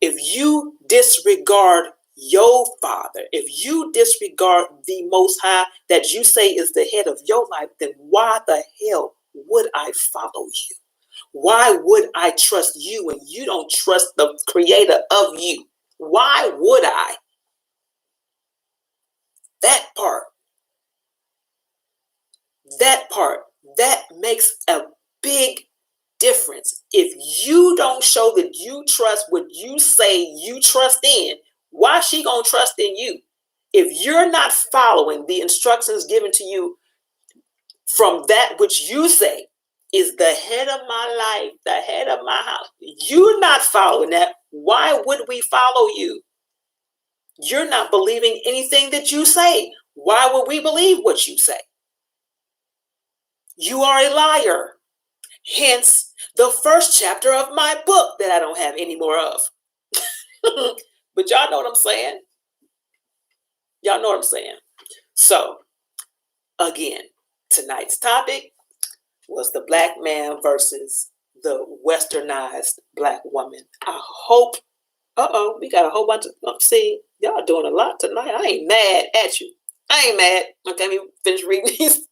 if you disregard your father, if you disregard the Most High that you say is the head of your life, then why the hell would I follow you? Why would I trust you when you don't trust the creator of you? Why would I? That part, that makes a big difference. If you don't show that you trust what you say you trust in, why she gonna trust in you? If you're not following the instructions given to you from that which you say is the head of my life, the head of my house, you're not following that, why would we follow you? You're not believing anything that you say. Why would we believe what you say? You are a liar. Hence, the first chapter of my book that I don't have any more of. But y'all know what I'm saying. Y'all know what I'm saying. So, again, tonight's topic was the black man versus the westernized black woman. I hope, we got a whole bunch of, see, y'all doing a lot tonight. I ain't mad at you. I ain't mad. Okay, let me finish reading these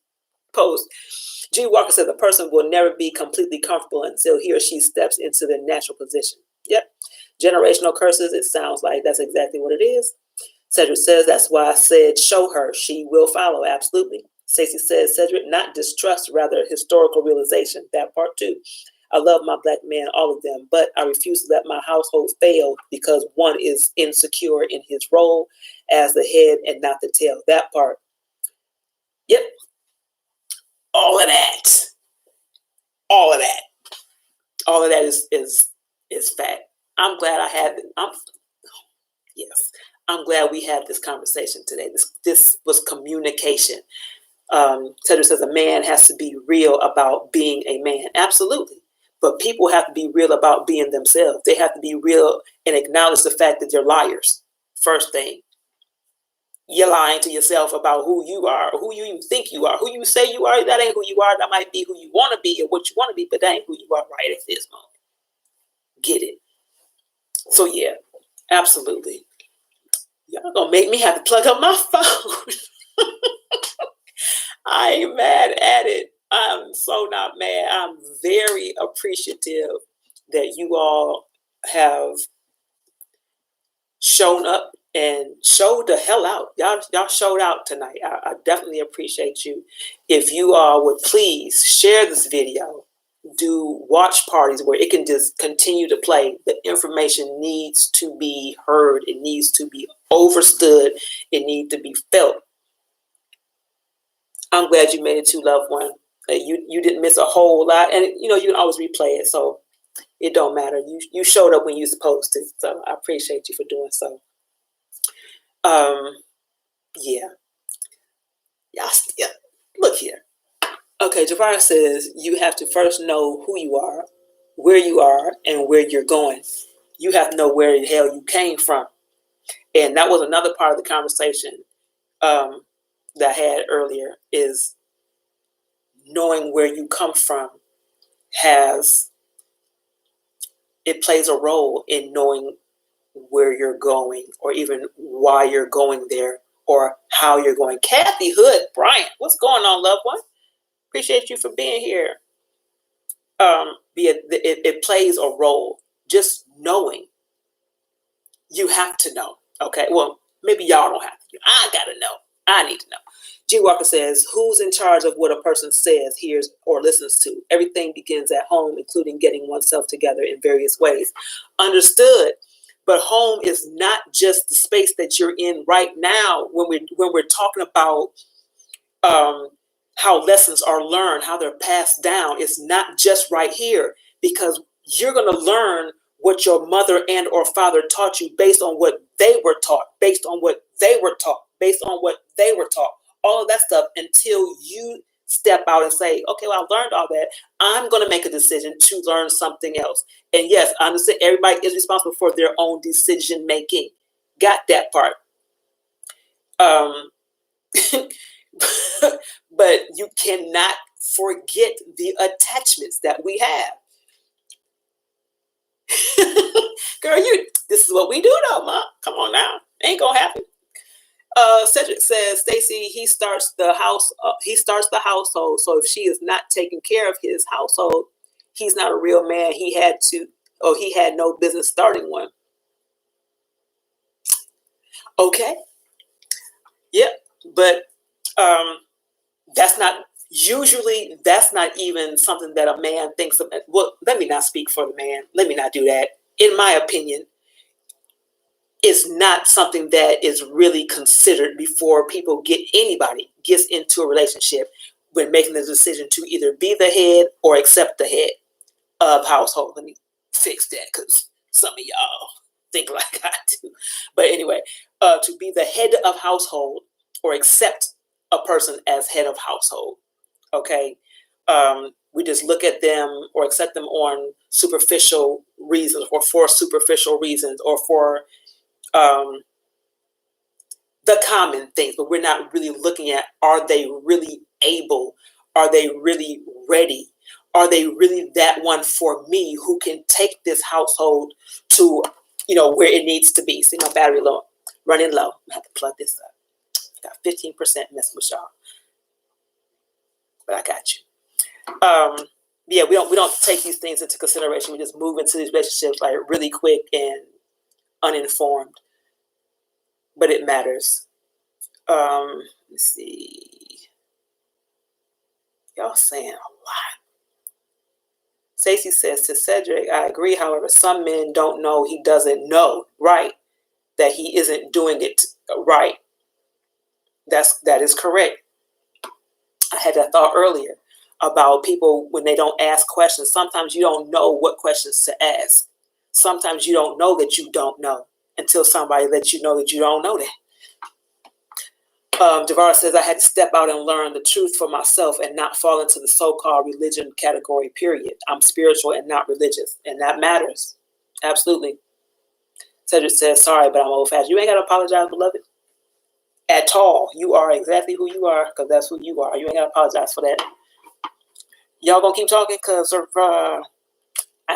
posts. G. Walker said the person will never be completely comfortable until he or she steps into their natural position. Yep. Generational curses, it sounds like that's exactly what it is. Cedric says, that's why I said, show her. She will follow. Absolutely. Stacey says, Cedric, not distrust, rather historical realization. That part too. I love my black men, all of them, but I refuse to let my household fail because one is insecure in his role as the head and not the tail. That part. Yep. All of that. All of that. All of that is fact. I'm glad I have it. Yes. I'm glad we had this conversation today. This was communication. Cedric says a man has to be real about being a man. Absolutely. But people have to be real about being themselves. They have to be real and acknowledge the fact that they're liars. First thing, you're lying to yourself about who you are, or who you think you are, who you say you are. That ain't who you are. That might be who you want to be or what you want to be, but that ain't who you are right at this moment. Get it? So yeah, absolutely. Y'all gonna make me have to plug up my phone. I ain't mad at it. I'm so not mad. I'm very appreciative that you all have shown up and showed the hell out. Y'all showed out tonight. I definitely appreciate you. If you all would please share this video, do watch parties where it can just continue to play. The information needs to be heard. It needs to be understood. It needs to be felt. I'm glad you made it to, loved one. You didn't miss a whole lot, and you can always replay it, so it don't matter. You showed up when you're supposed to, so I appreciate you for doing so. Yeah. Look here. Okay, Javara says you have to first know who you are, where you are, and where you're going. You have to know where the hell you came from, and that was another part of the conversation that I had earlier. Is knowing where you come from plays a role in knowing where you're going, or even why you're going there, or how you're going. Kathy Hood Bryant, what's going on, loved one? Appreciate you for being here. It plays a role. Just knowing. You have to know. Okay, well, maybe y'all don't have to. I gotta know. I need to know. G. Walker says, who's in charge of what a person says, hears, or listens to? Everything begins at home, including getting oneself together in various ways. Understood. But home is not just the space that you're in right now. When we're talking about how lessons are learned, how they're passed down, it's not just right here, because you're going to learn what your mother and or father taught you based on what they were taught, based on what they were taught, based on what they were taught. All of that stuff until you step out and say, okay, well, I learned all that. I'm going to make a decision to learn something else. And yes, I understand everybody is responsible for their own decision making. Got that part. But you cannot forget the attachments that we have. Girl, this is what we do though, Ma. Come on now. Ain't gonna happen. Cedric says, Stacy, he starts the household. So if she is not taking care of his household, he's not a real man. He had no business starting one. Okay. Yep. But that's not even something that a man thinks of. Well, let me not speak for the man. Let me not do that. In my opinion, it's not something that is really considered before anybody gets into a relationship when making the decision to either be the head or accept the head of household. Let me fix that because some of y'all think like I do. But anyway, to be the head of household or accept a person as head of household. Okay. We just look at them or accept them on superficial reasons, or for superficial reasons, or for the common things, but we're not really looking at, are they really able? Are they really ready? Are they really that one for me who can take this household to, where it needs to be? See, my battery running low. I have to plug this up. Got 15% messing with y'all, but I got you. Yeah, we don't take these things into consideration. We just move into these relationships like really quick and uninformed. But it matters. Let's see. Y'all saying a lot. Stacey says to Cedric, I agree. However, some men don't know he doesn't know, right? That he isn't doing it right. That is correct. I had that thought earlier about people when they don't ask questions. Sometimes you don't know what questions to ask. Sometimes you don't know that you don't know. until somebody lets you know that you don't know that. Devar says, I had to step out and learn the truth for myself and not fall into the so-called religion category, period. I'm spiritual and not religious, and that matters. Absolutely. Cedric says, sorry, but I'm old-fashioned. You ain't got to apologize, beloved. At all. You are exactly who you are, because that's who you are. You ain't got to apologize for that. Y'all gonna keep talking? Because I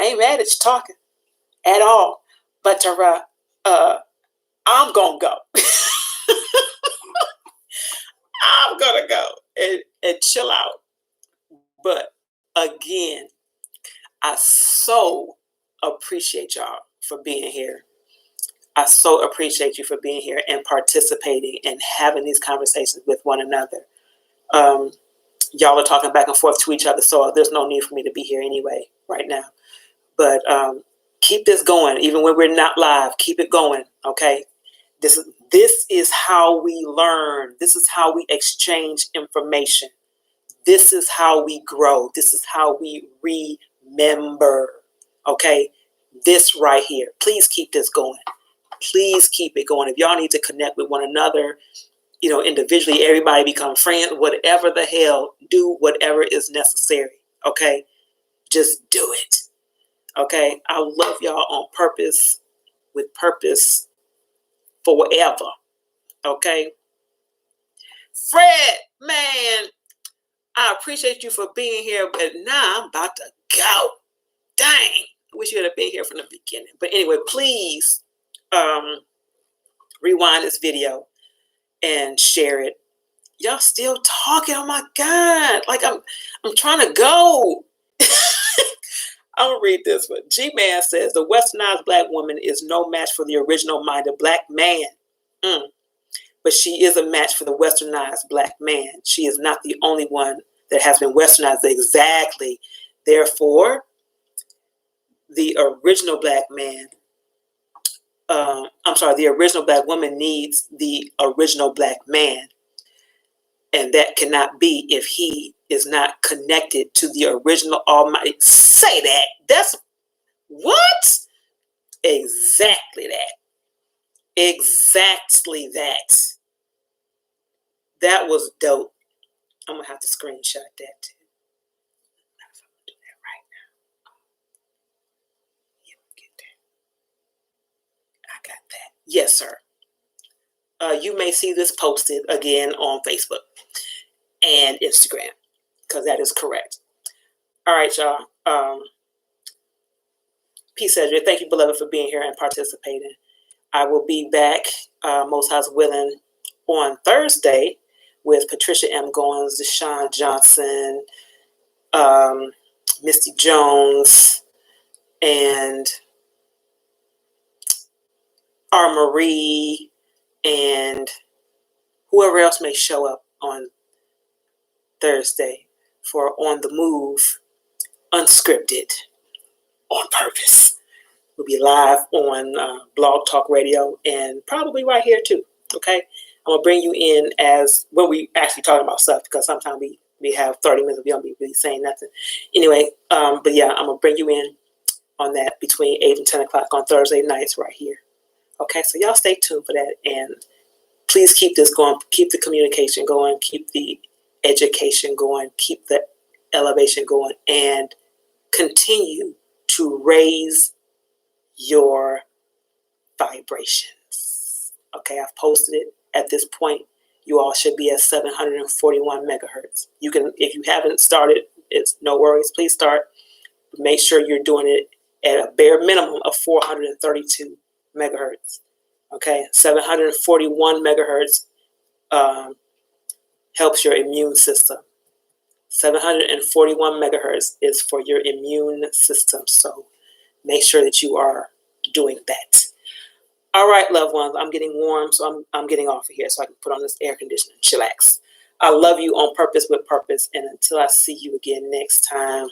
ain't mad at you talking at all. But I'm going to go. I'm going to go and chill out. But again, I so appreciate y'all for being here. I so appreciate you for being here and participating and having these conversations with one another. Y'all are talking back and forth to each other, so there's no need for me to be here anyway right now. But keep this going, even when we're not live. Keep it going, okay? This is how we learn. This is how we exchange information. This is how we grow. This is how we remember, okay? This right here. Please keep this going. Please keep it going. If y'all need to connect with one another, individually, everybody become friends, whatever the hell, do whatever is necessary, okay? Just do it, okay? I love y'all on purpose, with purpose, forever, okay? Fred, man, I appreciate you for being here, but now I'm about to go. Dang, I wish you would have been here from the beginning. But anyway, please rewind this video and share it. Y'all still talking? Oh my God! Like I'm trying to go. I'm gonna read this one. G-Man says the westernized black woman is no match for the original-minded black man, but she is a match for the westernized black man. She is not the only one that has been westernized. Exactly. Therefore, the original black man. The original black woman needs the original black man. And that cannot be if he is not connected to the original Almighty. Say that. That's what? Exactly that. Exactly that. That was dope. I'm going to have to screenshot that too. I'm going to do that right now. You get that. I got that. Yes, sir. You may see this posted again on Facebook and Instagram, because that is correct. All right, y'all. Peace, Cedric. Thank you, beloved, for being here and participating. I will be back, most house willing, on Thursday with Patricia M. Goins, Deshaun Johnson, Misty Jones, and R. Marie, and whoever else may show up on Thursday for On the Move, Unscripted, on purpose. We'll be live on Blog Talk Radio and probably right here too, okay? I'm going to bring you in as when we actually talking about stuff, because sometimes we have 30 minutes, we don't be really saying nothing. Anyway, but yeah, I'm going to bring you in on that between 8 and 10 o'clock on Thursday nights right here. Okay, so y'all stay tuned for that, and please keep this going, keep the communication going, keep the education going, keep the elevation going, and continue to raise your vibrations. Okay, I've posted it. At this point, you all should be at 741 megahertz. You can, if you haven't started, it's no worries. Please start. Make sure you're doing it at a bare minimum of 432 megahertz. Okay, 741 megahertz helps your immune system. 741 megahertz is for your immune system. So make sure that you are doing that. All right, loved ones, I'm getting warm, so I'm getting off of here so I can put on this air conditioner and chillax. I love you on purpose with purpose, and until I see you again next time,